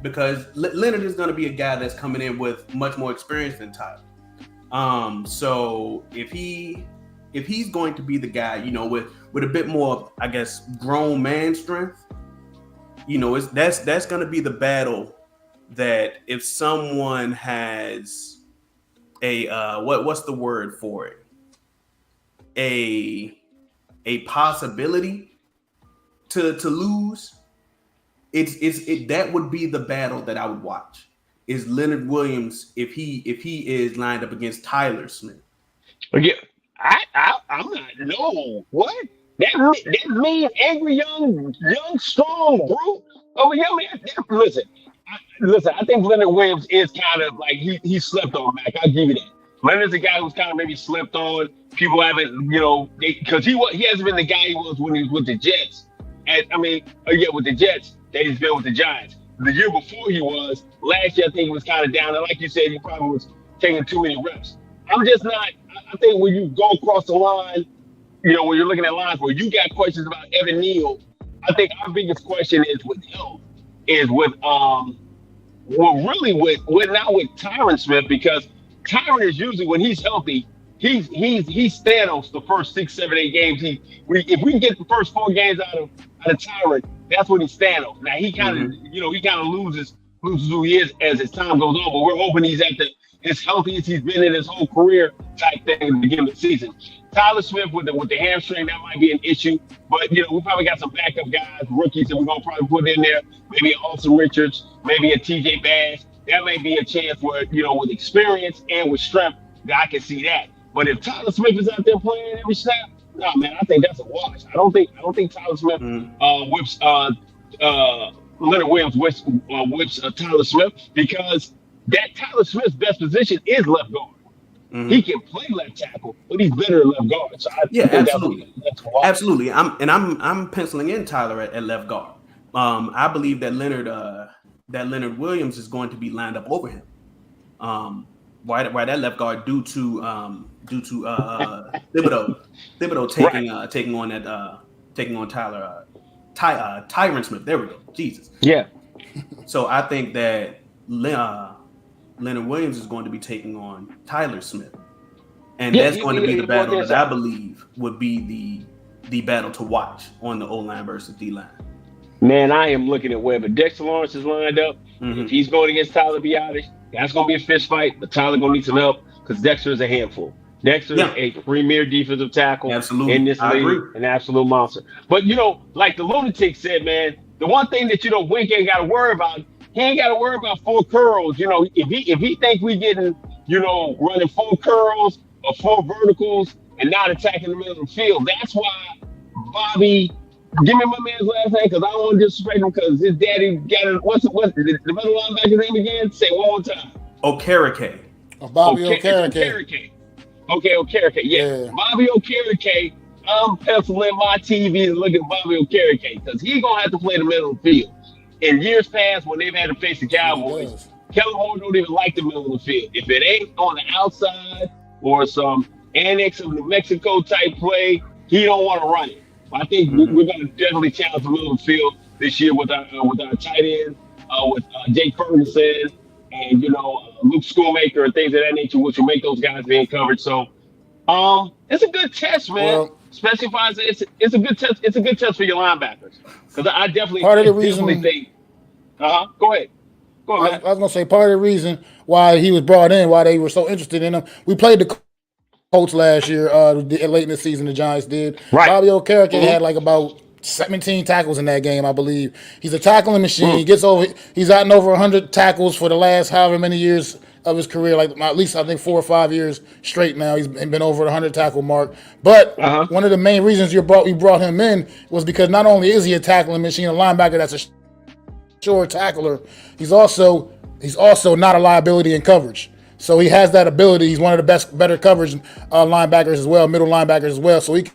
Because Leonard is going to be a guy that's coming in with much more experience than Tyler. So if he's going to be the guy, with a bit more, I guess, grown man strength, that's going to be the battle. That if someone has a what's the word for it? A possibility to lose. That would be the battle that I would watch. Is Leonard Williams if he is lined up against Tyler Smith? Yeah, I'm not. No, what? That mean angry young strong brute over here, man. Listen. I think Leonard Williams is kind of like he slept on, Mac. I'll give you that. Leonard's a guy who's kind of maybe slept on. People haven't, because he hasn't been the guy he was when he was with the Jets. With the Jets. That he's been with the Giants. The year before he was, last year I think he was kind of down. And like you said, he probably was taking too many reps. I'm just not. I think when you go across the line, when you're looking at lines where you got questions about Evan Neal, I think our biggest question is with him, is with not with Tyron Smith, because Tyron is usually, when he's healthy, he's Thanos the first 6, 7, 8 games. If we can get the first 4 games out of Tyron, that's when he's Thanos. Now he kind of loses who he is as his time goes on, but we're hoping he's at his healthiest he's been in his whole career type thing at the beginning of the season. Tyler Smith with the hamstring, that might be an issue, but we probably got some backup guys, rookies that we're gonna probably put in there. Maybe an Austin Richards, maybe a TJ Bass. That may be a chance where with experience and with strength, that I can see that. But if Tyler Smith is out there playing every snap, no, man, I think that's a wash. I don't think Tyler Smith whips Leonard Williams whips Tyler Smith, because that Tyler Smith's best position is left guard. He can play left tackle, but he's better at left guard. So Yeah, I think absolutely, that's a watch. absolutely. I'm penciling in Tyler at left guard. I believe that Leonard Williams is going to be lined up over him. Why that left guard due to Thibodeau taking on Tyron Smith. There we go. Jesus. Yeah. So I think that Leonard Williams is going to be taking on Tyler Smith, and that's going to be the battle that I believe would be the battle to watch on the O line versus D line. Man, I am looking at wherever Dexter Lawrence is lined up. Mm-hmm. If he's going against Tyler Biotish, that's going to be a fist fight. But Tyler going to need some help because Dexter is a handful. Dexter is a premier defensive tackle in this league, an absolute monster. But, like the lunatic said, man, the one thing that, Wink ain't got to worry about, he ain't got to worry about full curls. If he think we getting, running full curls or full verticals and not attacking the middle of the field, that's why Bobby... Give me my man's last name because I don't want to disrespect him because his daddy got it. What's the middle linebacker's name again? Say it one more time. Okereke. Bobby Okereke. Okay, Okereke. Yeah. Bobby Okereke. I'm penciling my TV and looking at Bobby Okereke because he's going to have to play the middle of the field. In years past, when they've had to face the Cowboys, Kellen Moore don't even like the middle of the field. If it ain't on the outside or some annex of New Mexico type play, he don't want to run it. I think we're going to definitely challenge the middle of the field this year with our tight end, with Jake Ferguson and Luke Schoolmaker and things of that nature, which will make those guys be in coverage. So, it's a good test, man. Well, especially if it's a good test. It's a good test for your linebackers because I definitely think. Go ahead. I was gonna say part of the reason why he was brought in, why they were so interested in him. We played the Colts last year, late in the season. The Giants did. Right. Bobby Okereke had like about 17 tackles in that game, I believe. He's a tackling machine. He's gotten over 100 tackles for the last however many years of his career, like at least I think 4 or 5 years straight now. He's been over the 100 tackle mark. But one of the main reasons we brought him in was because not only is he a tackling machine, a linebacker that's a sure tackler, he's also not a liability in coverage. So he has that ability. He's one of the better coverage linebackers as well, middle linebackers as well. So he can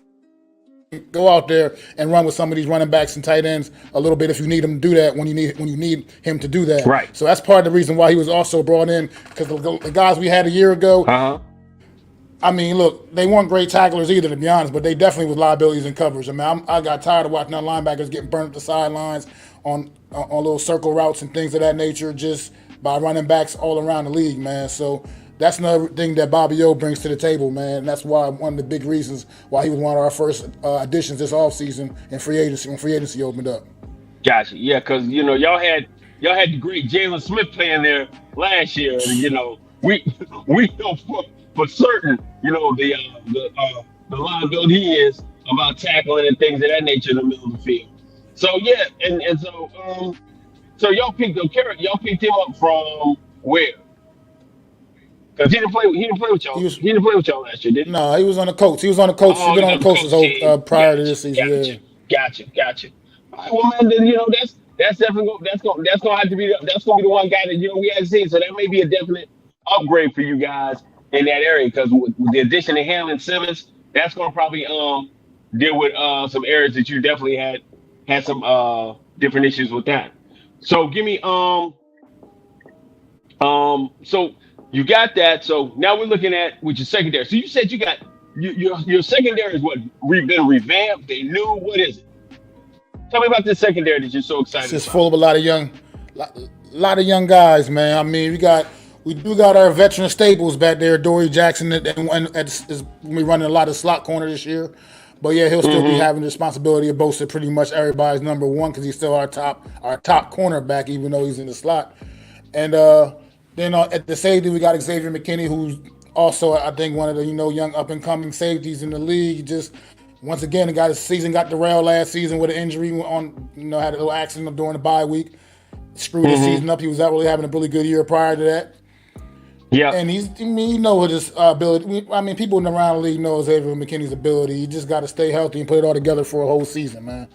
go out there and run with some of these running backs and tight ends a little bit if you need him to do that when you need him to do that. Right. So that's part of the reason why he was also brought in because the guys we had a year ago. I mean, look, they weren't great tacklers either, to be honest, but they definitely was liabilities in coverage. I mean, I got tired of watching our linebackers getting burned at the sidelines on little circle routes and things of that nature, just by running backs all around the league, man. So that's another thing that Bobby O brings to the table, man. And that's why one of the big reasons why he was one of our first additions this offseason in free agency when free agency opened up. Gotcha. Yeah, because y'all had the great Jalen Smith playing there last year, and we know for certain the liability he is about tackling and things of that nature in the middle of the field. So yeah, and so y'all picked him up from where? Because he didn't play with y'all. He didn't play with y'all last year, did he? No, he was on the Colts. He's been on the Colts his whole prior to this season. Gotcha. All right, well, man, then, that's definitely gonna have to be the one guy that we haven't seen. So that may be a definite upgrade for you guys in that area because with the addition of Hamlin Simmons, that's gonna probably deal with some areas that you definitely had some different issues with that. So give me so you got that. So now we're looking at with your secondary. So you said you got your secondary is what been revamped. They knew what is it? Tell me about this secondary that you're so excited about. It's just full of a lot of young guys, man. I mean, we do got our veteran staples back there, Dory Jackson, and is we running a lot of slot corner this year. But yeah, he'll still be having the responsibility of boasting pretty much everybody's number one because he's still our top cornerback, even though he's in the slot. And then at the safety, we got Xavier McKinney, who's also, I think, one of the young up and coming safeties in the league. Just once again, his season got derailed last season with an injury had a little accident during the bye week, screwed his season up. He was out really having a really good year prior to that. Yeah, and his ability. I mean, people around the league know Xavier McKinney's ability. You just got to stay healthy and put it all together for a whole season, man.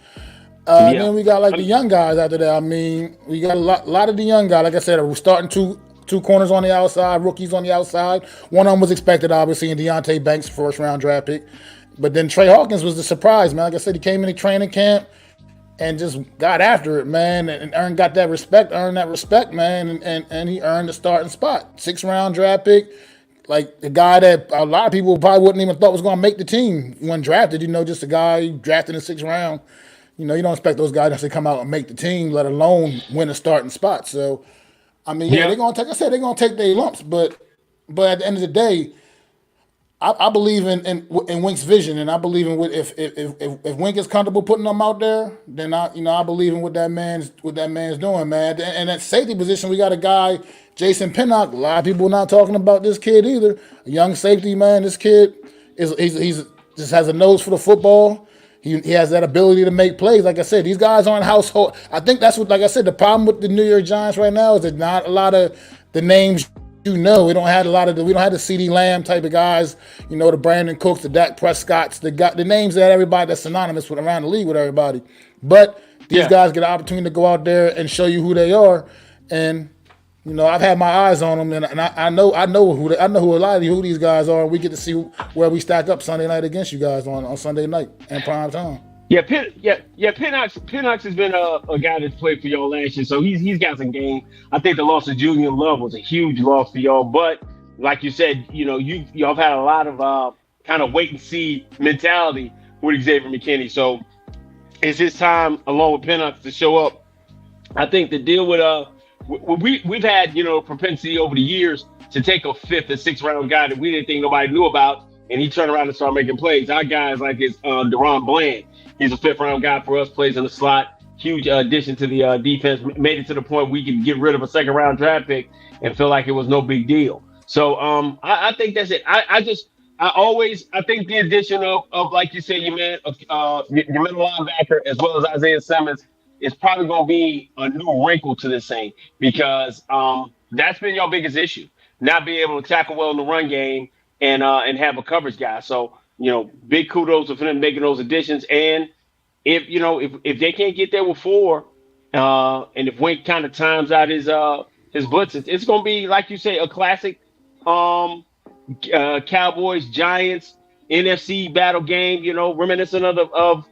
And then we got the young guys after that. I mean, we got a lot of the young guys. Like I said, we're starting two corners on the outside, rookies on the outside. One of them was expected, obviously, in Deontay Banks, first-round draft pick. But then Trey Hawkins was the surprise, man. Like I said, he came into training camp and just got after it, man, and earned that respect, man, and he earned the starting spot. 6th-round draft pick, like the guy that a lot of people probably wouldn't even thought was going to make the team when drafted. Just a guy drafted in the 6th round. You don't expect those guys to come out and make the team, let alone win a starting spot. So, I mean, they're going to take. I said they're going to take their lumps, but at the end of the day, I believe in Wink's vision, and I believe in if Wink is comfortable putting them out there, then I believe in what that man's doing, man. And that safety position, we got a guy, Jason Pinnock. A lot of people not talking about this kid either. A young safety, man. This kid he's just has a nose for the football. He has that ability to make plays. Like I said, these guys aren't household. I think that's what, like I said, the problem with the New York Giants right now is that not a lot of the names. We don't have the CeeDee Lamb type of guys, the Brandon Cooks, the Dak Prescotts, the names that everybody that's synonymous with around the league with everybody. But these guys get an opportunity to go out there and show you who they are. And I've had my eyes on them, and I know who a lot of who these guys are. And we get to see where we stack up Sunday night against you guys on Sunday night in prime time. Yeah, Pennox has been a guy that's played for y'all last year, so he's got some game. I think the loss of Julian Love was a huge loss for y'all, but like you said, y'all have had a lot of kind of wait and see mentality with Xavier McKinney. So it's his time, along with Pennox, to show up. I think the deal with we've had propensity over the years to take a 5th and 6th round guy that we didn't think nobody knew about, and he turned around and started making plays. Our guys like his Deron Bland. He's a 5th round guy for us, plays in the slot. Huge addition to the defense. Made it to the point we could get rid of a 2nd round draft pick and feel like it was no big deal. So I think that's it. I think the addition of like you said, your middle linebacker as well as Isaiah Simmons is probably going to be a new wrinkle to this thing, because that's been your biggest issue, not being able to tackle well in the run game and have a coverage guy. So big kudos for them making those additions. And if they can't get there with 4, and if Wink kind of times out his blitzes, it's going to be, like you say, a classic Cowboys Giants NFC battle game. Reminiscent of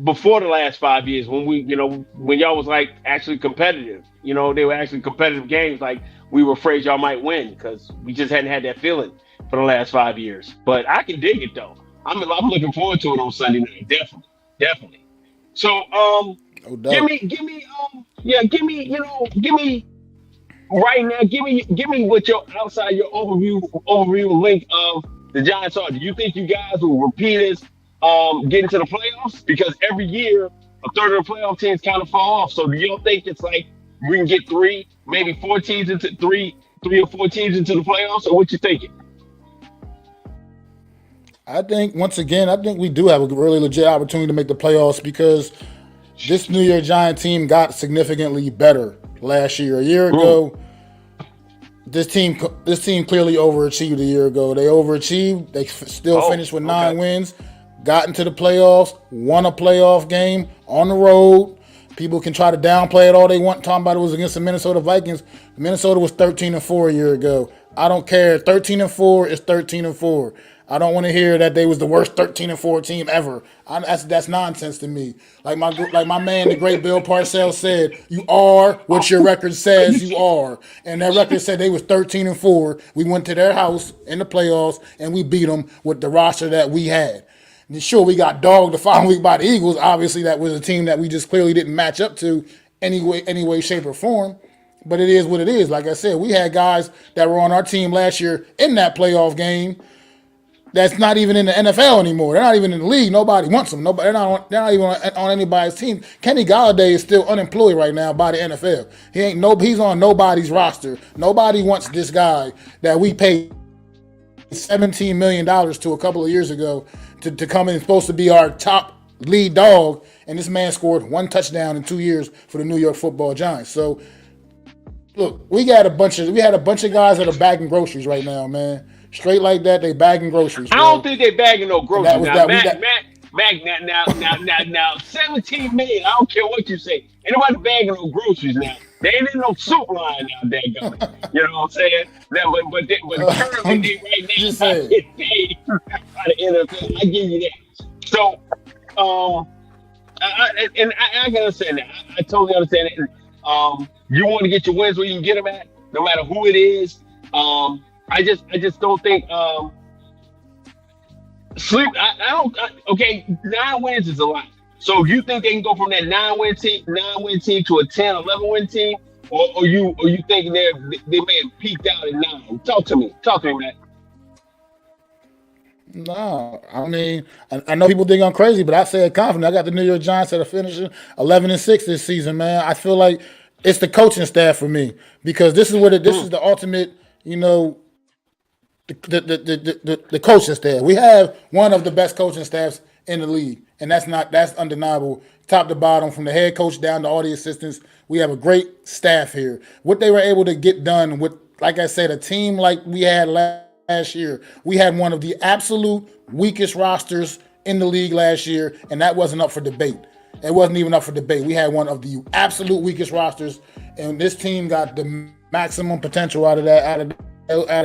before the last 5 years when when y'all was like actually competitive. They were actually competitive games. Like we were afraid y'all might win because we just hadn't had that feeling for the last 5 years. But I can dig it though. I'm looking forward to it on Sunday night. Definitely. So give me right now. Give me what your outside your overview link of the Giants are. Do you think you guys will repeat this, get into the playoffs? Because every year a third of the playoff teams kind of fall off. So do you think it's like we can get 3, maybe 4 teams into 3 or 4 teams into the playoffs, or what you thinking? I think we do have a really legit opportunity to make the playoffs, because this New York Giant team got significantly better last year. A year ago, this team clearly overachieved a year ago. They overachieved. They still finished with 9 wins, got into the playoffs, won a playoff game on the road. People can try to downplay it all they want, talking about it was against the Minnesota Vikings. Minnesota was 13-4 a year ago. I don't care. 13-4 is 13-4. I don't want to hear that they was the worst 13-4 team ever. That's nonsense to me. Like my man, the great Bill Parcells said, you are what your record says you are. And that record said they was 13-4. We went to their house in the playoffs and we beat them with the roster that we had. And sure, we got dogged the following week by the Eagles. Obviously, that was a team that we just clearly didn't match up to any way, shape, or form. But it is what it is. Like I said, we had guys that were on our team last year in that playoff game that's not even in the NFL anymore. They're not even in the league. Nobody wants them. They're not even on anybody's team. Kenny Golladay is still unemployed right now by the NFL. He's on nobody's roster. Nobody wants this guy that we paid $17 million to a couple of years ago to come in, supposed to be our top lead dog, and this man scored 1 touchdown in 2 years for the New York Football Giants. So, look, we had a bunch of guys that are bagging groceries right now, man. Straight like that, they bagging groceries. Bro. I don't think they bagging no groceries. Now, 17 million. I don't care what you say. Ain't nobody bagging no groceries now. They ain't in no soup line now, dadgummit. You know what I'm saying? Now, but currently, I'm they right just now saying. get paid by the NFL. I give you that. So, I can understand that. I totally understand it. You want to get your wins where you can get them at, no matter who it is. I just don't think sleep. I don't. Okay, 9 wins is a lot. So you think they can go from that 9 win team to a 10, 11 win team, or you think they may have peaked out at 9? Talk to me, man. No, I mean, I know people think I'm crazy, but I say it confident. I got the New York Giants at a finishing 11-6 this season, man. I feel like it's the coaching staff for me because this is this is the ultimate, you know, the coaching staff. We have one of the best coaching staffs in the league, and that's undeniable. Top to bottom, from the head coach down to all the assistants, we have a great staff here. What they were able to get done with, like I said, a team like we had last year. We had one of the absolute weakest rosters in the league last year, and that wasn't up for debate. It wasn't even up for debate. We had one of the absolute weakest rosters, and this team got the maximum potential out of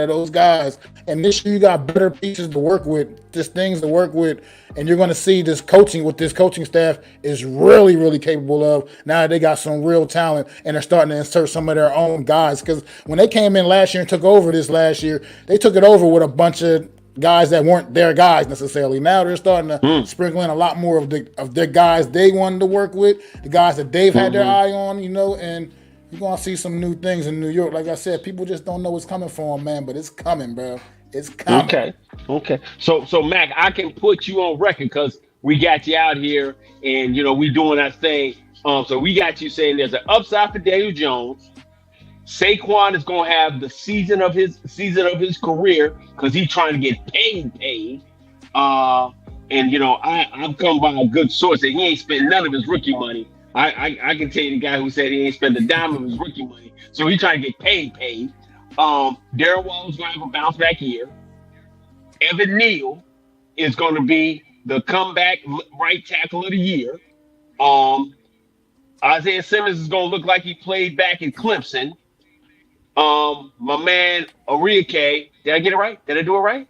those guys. And this year you got better pieces to work with, just things to work with, and you're going to see this coaching staff is really, really capable of. Now they got some real talent, and they're starting to insert some of their own guys. Because when they came in last year and took over this last year, they took it over with a bunch of guys that weren't their guys necessarily. Now they're starting to sprinkle in a lot more of their guys they wanted to work with, the guys that they've had their eye on, you know, and you're going to see some new things in New York. Like I said, people just don't know what's coming for them, man, but it's coming, bro. It's coming. Okay. So Mac, I can put you on record because we got you out here, and we doing our thing. So we got you saying there's an upside for Daniel Jones. Saquon is gonna have the season of his career because he's trying to get paid. And I've come by a good source that he ain't spent none of his rookie money. I can tell you the guy who said he ain't spent a dime of his rookie money, so he's trying to get paid. Darren Waller's gonna have a bounce back year. Evan Neal is gonna be the comeback right tackle of the year. Isaiah Simmons is gonna look like he played back in Clemson. My man Oriake, did I get it right? Did I do it right?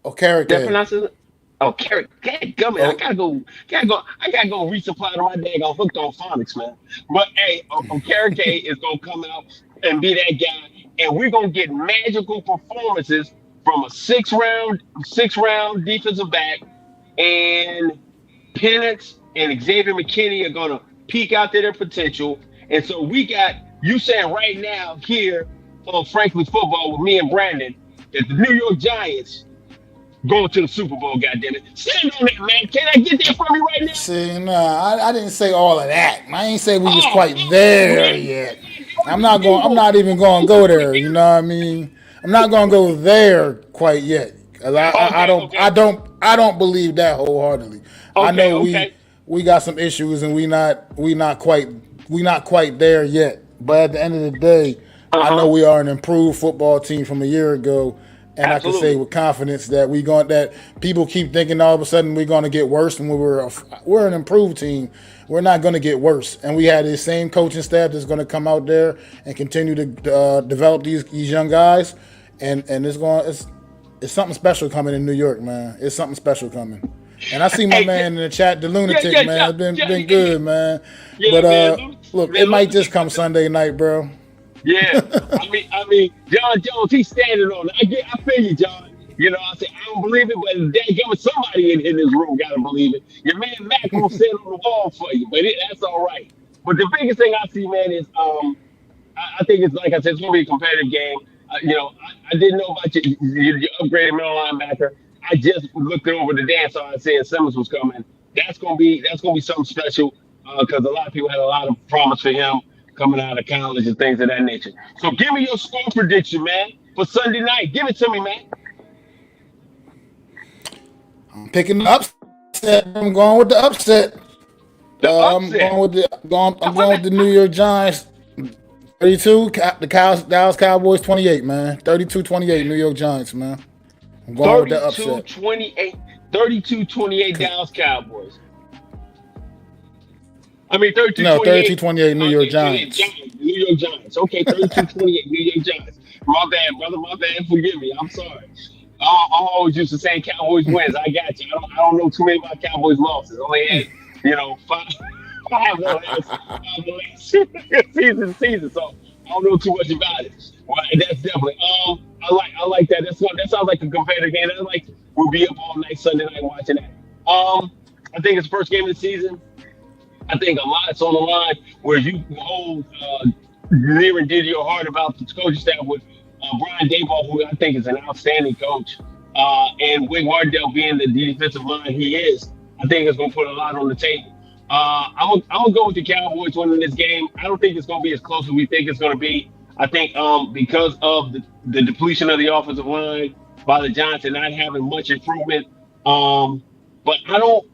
Okay. Did I pronounce it? Oh, Carrot. Gummit. Oh. I gotta go resupply to my daggone hooked on phonics, man. But hey, Carrot is gonna come out and be that guy, and we're gonna get magical performances from a six round defensive back, and Penix and Xavier McKinney are gonna peak out to their potential. And so we got you saying right now here on Frankly Football with me and Brandon that the New York Giants going to the Super Bowl, goddammit. Stand on that, man. Can I get that from you right now? See, I didn't say all of that. I ain't say we was quite there yet. I'm not even going to go there. You know what I mean? I'm not going to go there quite yet. I don't believe that wholeheartedly. I know we got some issues and we not quite there yet. But at the end of the day, I know we are an improved football team from a year ago. And Absolutely. I can say with confidence that people keep thinking all of a sudden we're going to get worse, and we're an improved team. We're not going to get worse, and we had the same coaching staff that's going to come out there and continue to develop these young guys, and it's something special coming in New York, man. It's something special coming. And I see my man in the chat, the lunatic, man. It's been good, man. Yeah, but look, it might just come Sunday night, bro. Yeah, I mean, John Jones, he's standing on it. I feel you, John. I say I don't believe it, but somebody in this room gotta believe it. Your man Mac will stand on the wall for you, but that's all right. But the biggest thing I see, man, is I think it's like I said, it's gonna be a competitive game. I didn't know about your upgraded middle linebacker. I just looked over the dance on and said Simmons was coming. That's gonna be something special because a lot of people had a lot of promise for him coming out of college and things of that nature. So give me your score prediction, man, for Sunday night. Give it to me, man. I'm picking the upset. I'm going with the upset. I'm going with the New York Giants. 32, the Dallas Cowboys 28, man. 32-28 New York Giants, man. I'm going with the upset. 32-28 Dallas Cowboys. I mean, No, 32 32-28. 28 New York Okay, 28 Giants. Giants, New York Giants. Okay, 32-28 New York Giants. My bad, brother. My bad. Forgive me. I'm sorry. I'm always used to saying Cowboys wins. I got you. I don't know too many about Cowboys losses. Only had five five the last season. So I don't know too much about it. Well, that's definitely I like that. That sounds like a competitive game. That like we'll be up all night Sunday night watching that. I think it's the first game of the season. I think a lot's on the line where you hold near and dear to your heart about the coaching staff with Brian Daboll, who I think is an outstanding coach, and Wink Martindale being the defensive line he is. I think it's going to put a lot on the table. I'm gonna go with the Cowboys winning this game. I don't think it's going to be as close as we think it's going to be. I think because of the depletion of the offensive line by the Giants and not having much improvement, but I don't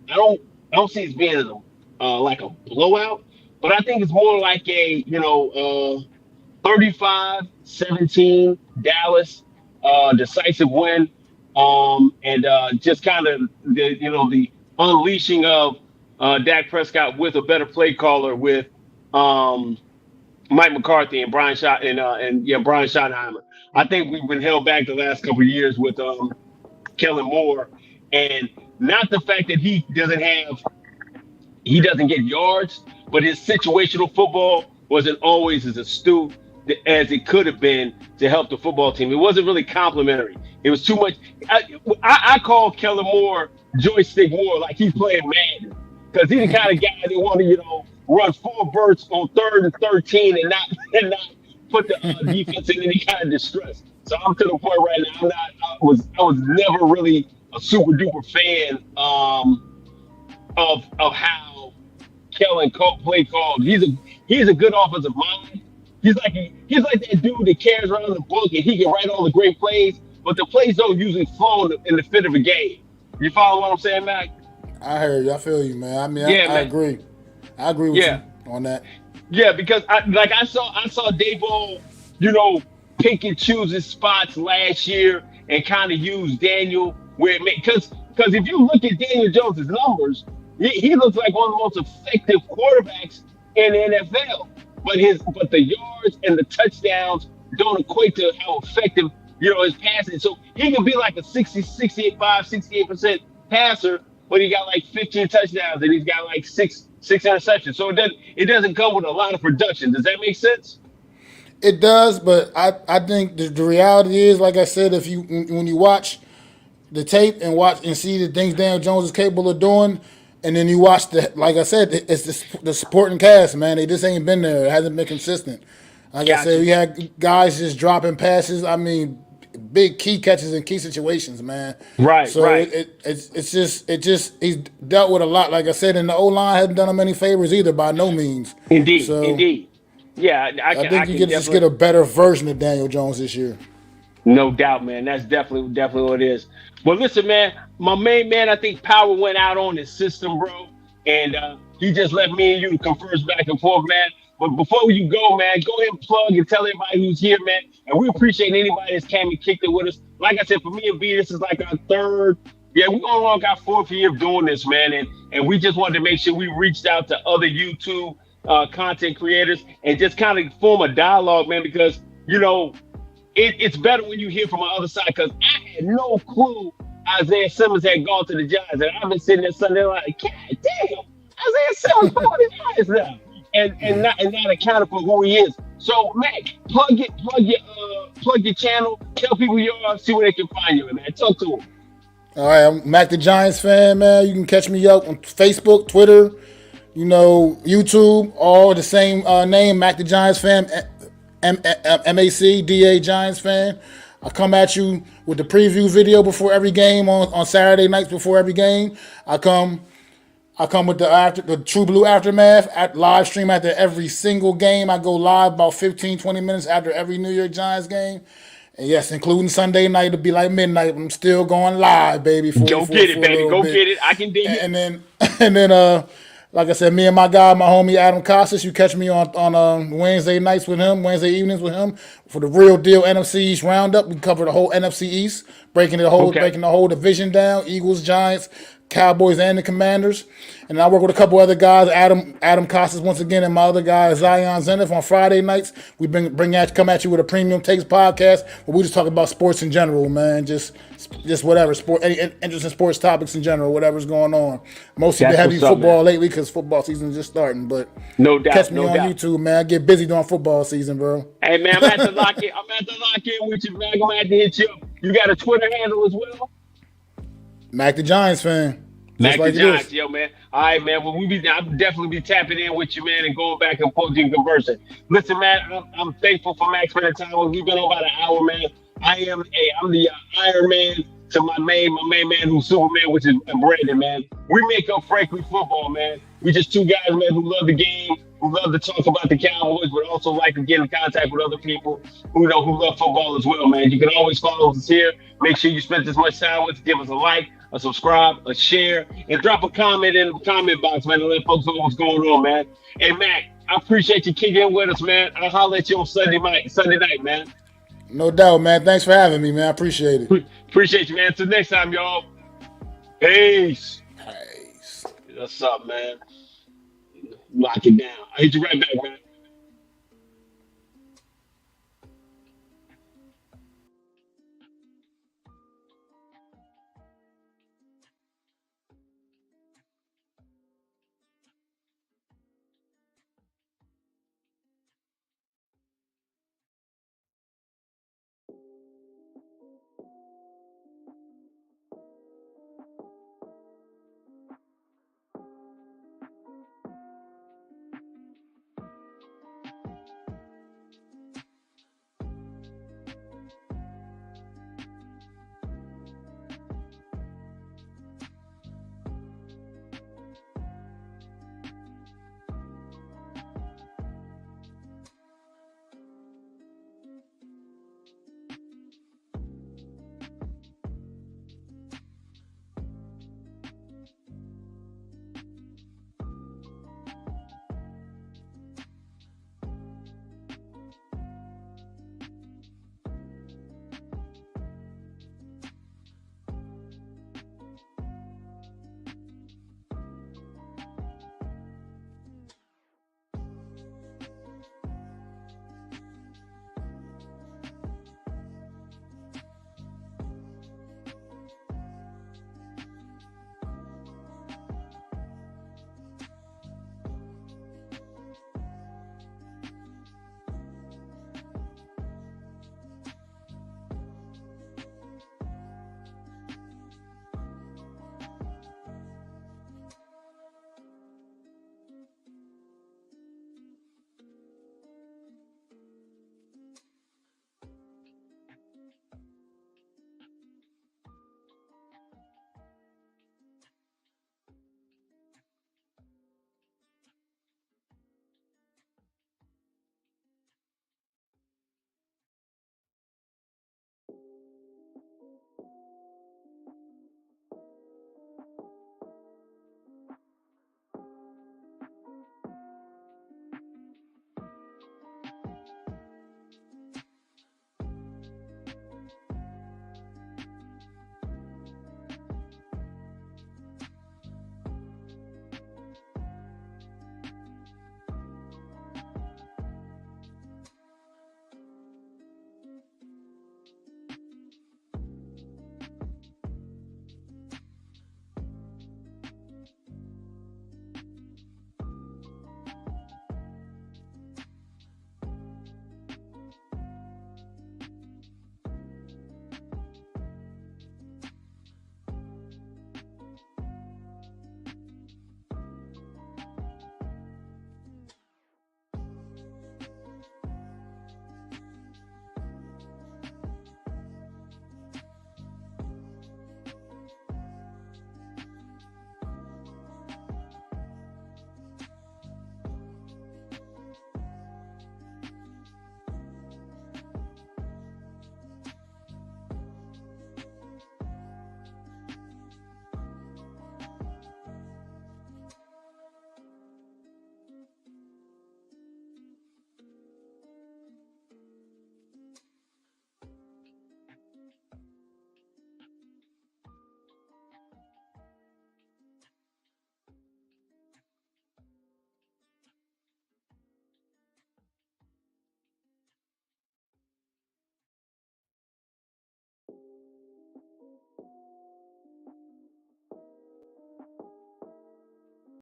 see it being like a blowout, but I think it's more like a 35-17 Dallas decisive win, and just kind of the unleashing of Dak Prescott with a better play caller with Mike McCarthy and Brian Schottenheimer. I think we've been held back the last couple of years with Kellen Moore, and not the fact that he doesn't get yards, but his situational football wasn't always as astute as it could have been to help the football team. It wasn't really complimentary. It was too much. I call Kellen Moore joystick Moore, like he's playing Madden, because he's the kind of guy that want to run 4 bursts on 3rd and 13 and not put the defense in any kind of distress. So I'm to the point right now. I was never really a super duper fan of how Kellen play called. He's a good offensive mind. He's like that dude that carries around the book and he can write all the great plays, but the plays don't usually flow in the fit of a game. You follow what I'm saying, Mac? I heard you. I feel you, man. I mean, Yeah, I man. agree. I agree with Yeah. you on that. Yeah, because I saw Daboll, pick and choose his spots last year and kind of use Daniel where it made because if you look at Daniel Jones's numbers, he looks like one of the most effective quarterbacks in the NFL. But the yards and the touchdowns don't equate to how effective his passing. So he can be like a 68% passer, but he got like 15 touchdowns and he's got like six interceptions. So it doesn't come with a lot of production. Does that make sense? It does, but I think the reality is, like I said, when you watch the tape and watch and see the things Daniel Jones is capable of doing, and then you watch like I said, it's the supporting cast, man. They just ain't been there. It hasn't been consistent. Like I said, Gotcha. we had guys just dropping passes. I mean, big key catches in key situations, man. Right, So right. it's just he's dealt with a lot. Like I said, and the O line hasn't done him any favors either, by no means. Indeed, So indeed. Yeah, I I can I think you can get just get definitely. a better version of Daniel Jones this year. No doubt, man. That's definitely what it is. Well, listen, man. My main man, I think Power went out on his system, bro, and he just left me and you to converse back and forth, man. But before you go, man, go ahead and plug and tell everybody who's here, man. And we appreciate anybody that's came and kicked it with us. Like I said, for me and B, this is like our third. Yeah, we're going on our 4th year of doing this, man. And we just wanted to make sure we reached out to other YouTube content creators and just kind of form a dialogue, man, because it's better when you hear from the other side, because I had no clue Isaiah Simmons had gone to the Giants, and I've been sitting there Sunday like, God damn, Isaiah Simmons going to the Giants now, and not accounting for who he is. So, Mac, plug your channel, tell people who you are, see where they can find you, man. Talk to them. All right, I'm Mac the Giants fan, man. You can catch me up on Facebook, Twitter, YouTube, all the same name, Mac the Giants fan, MACDA Giants fan. I come at you with the preview video before every game on Saturday nights before every game. I come with the True Blue Aftermath live stream after every single game. I go live about 15, 20 minutes after every New York Giants game. And yes, including Sunday night, it'll be like midnight. I'm still going live, baby, for Go for, get it, for a baby. little Go bit. get it. I can dig it. And then like I said, me and my guy, my homie Adam Costas, you catch me on Wednesday nights with him, Wednesday evenings with him for the real deal NFC East roundup. We cover the whole NFC East, breaking the Okay. whole division down, Eagles, Giants, Cowboys and the Commanders. And I work with a couple other guys, Adam Costas once again, and my other guy Zion Zenith on Friday nights. We come at you with a Premium Takes podcast where we just talk about sports in general, man. Just whatever sport, any interesting sports topics in general, whatever's going on. Mostly the heavy football lately because football season is just starting. But no doubt, catch me on YouTube, man. I get busy during football season, bro. Hey man, I'm at to lock in with you, man. I'm gonna have to hit you up. You got a Twitter handle as well? Mac the Giants fan. Mac the Giants, yo, man. All right, man. Well, I'll definitely be tapping in with you, man, and going back and forth and conversing. Listen, man, I'm thankful for Max spending time with me. We've been on about an hour, man. I'm the Iron Man to my main man who's Superman, which is Brandon, man. We make up Frankly Football, man. We just two guys, man, who love the game, who love to talk about the Cowboys, but also like to get in contact with other people who love football as well, man. You can always follow us here. Make sure you spend as much time with us. Give us a like, a subscribe, a share, and drop a comment in the comment box, man, and let folks know what's going on, man. Hey, Mac, I appreciate you kicking in with us, man. I'll holler at you on Sunday night, man. No doubt, man. Thanks for having me, man. I appreciate it. Appreciate you, man. Until next time, y'all. Peace. Peace. What's up, man? Lock it down. I'll hit you right back, man.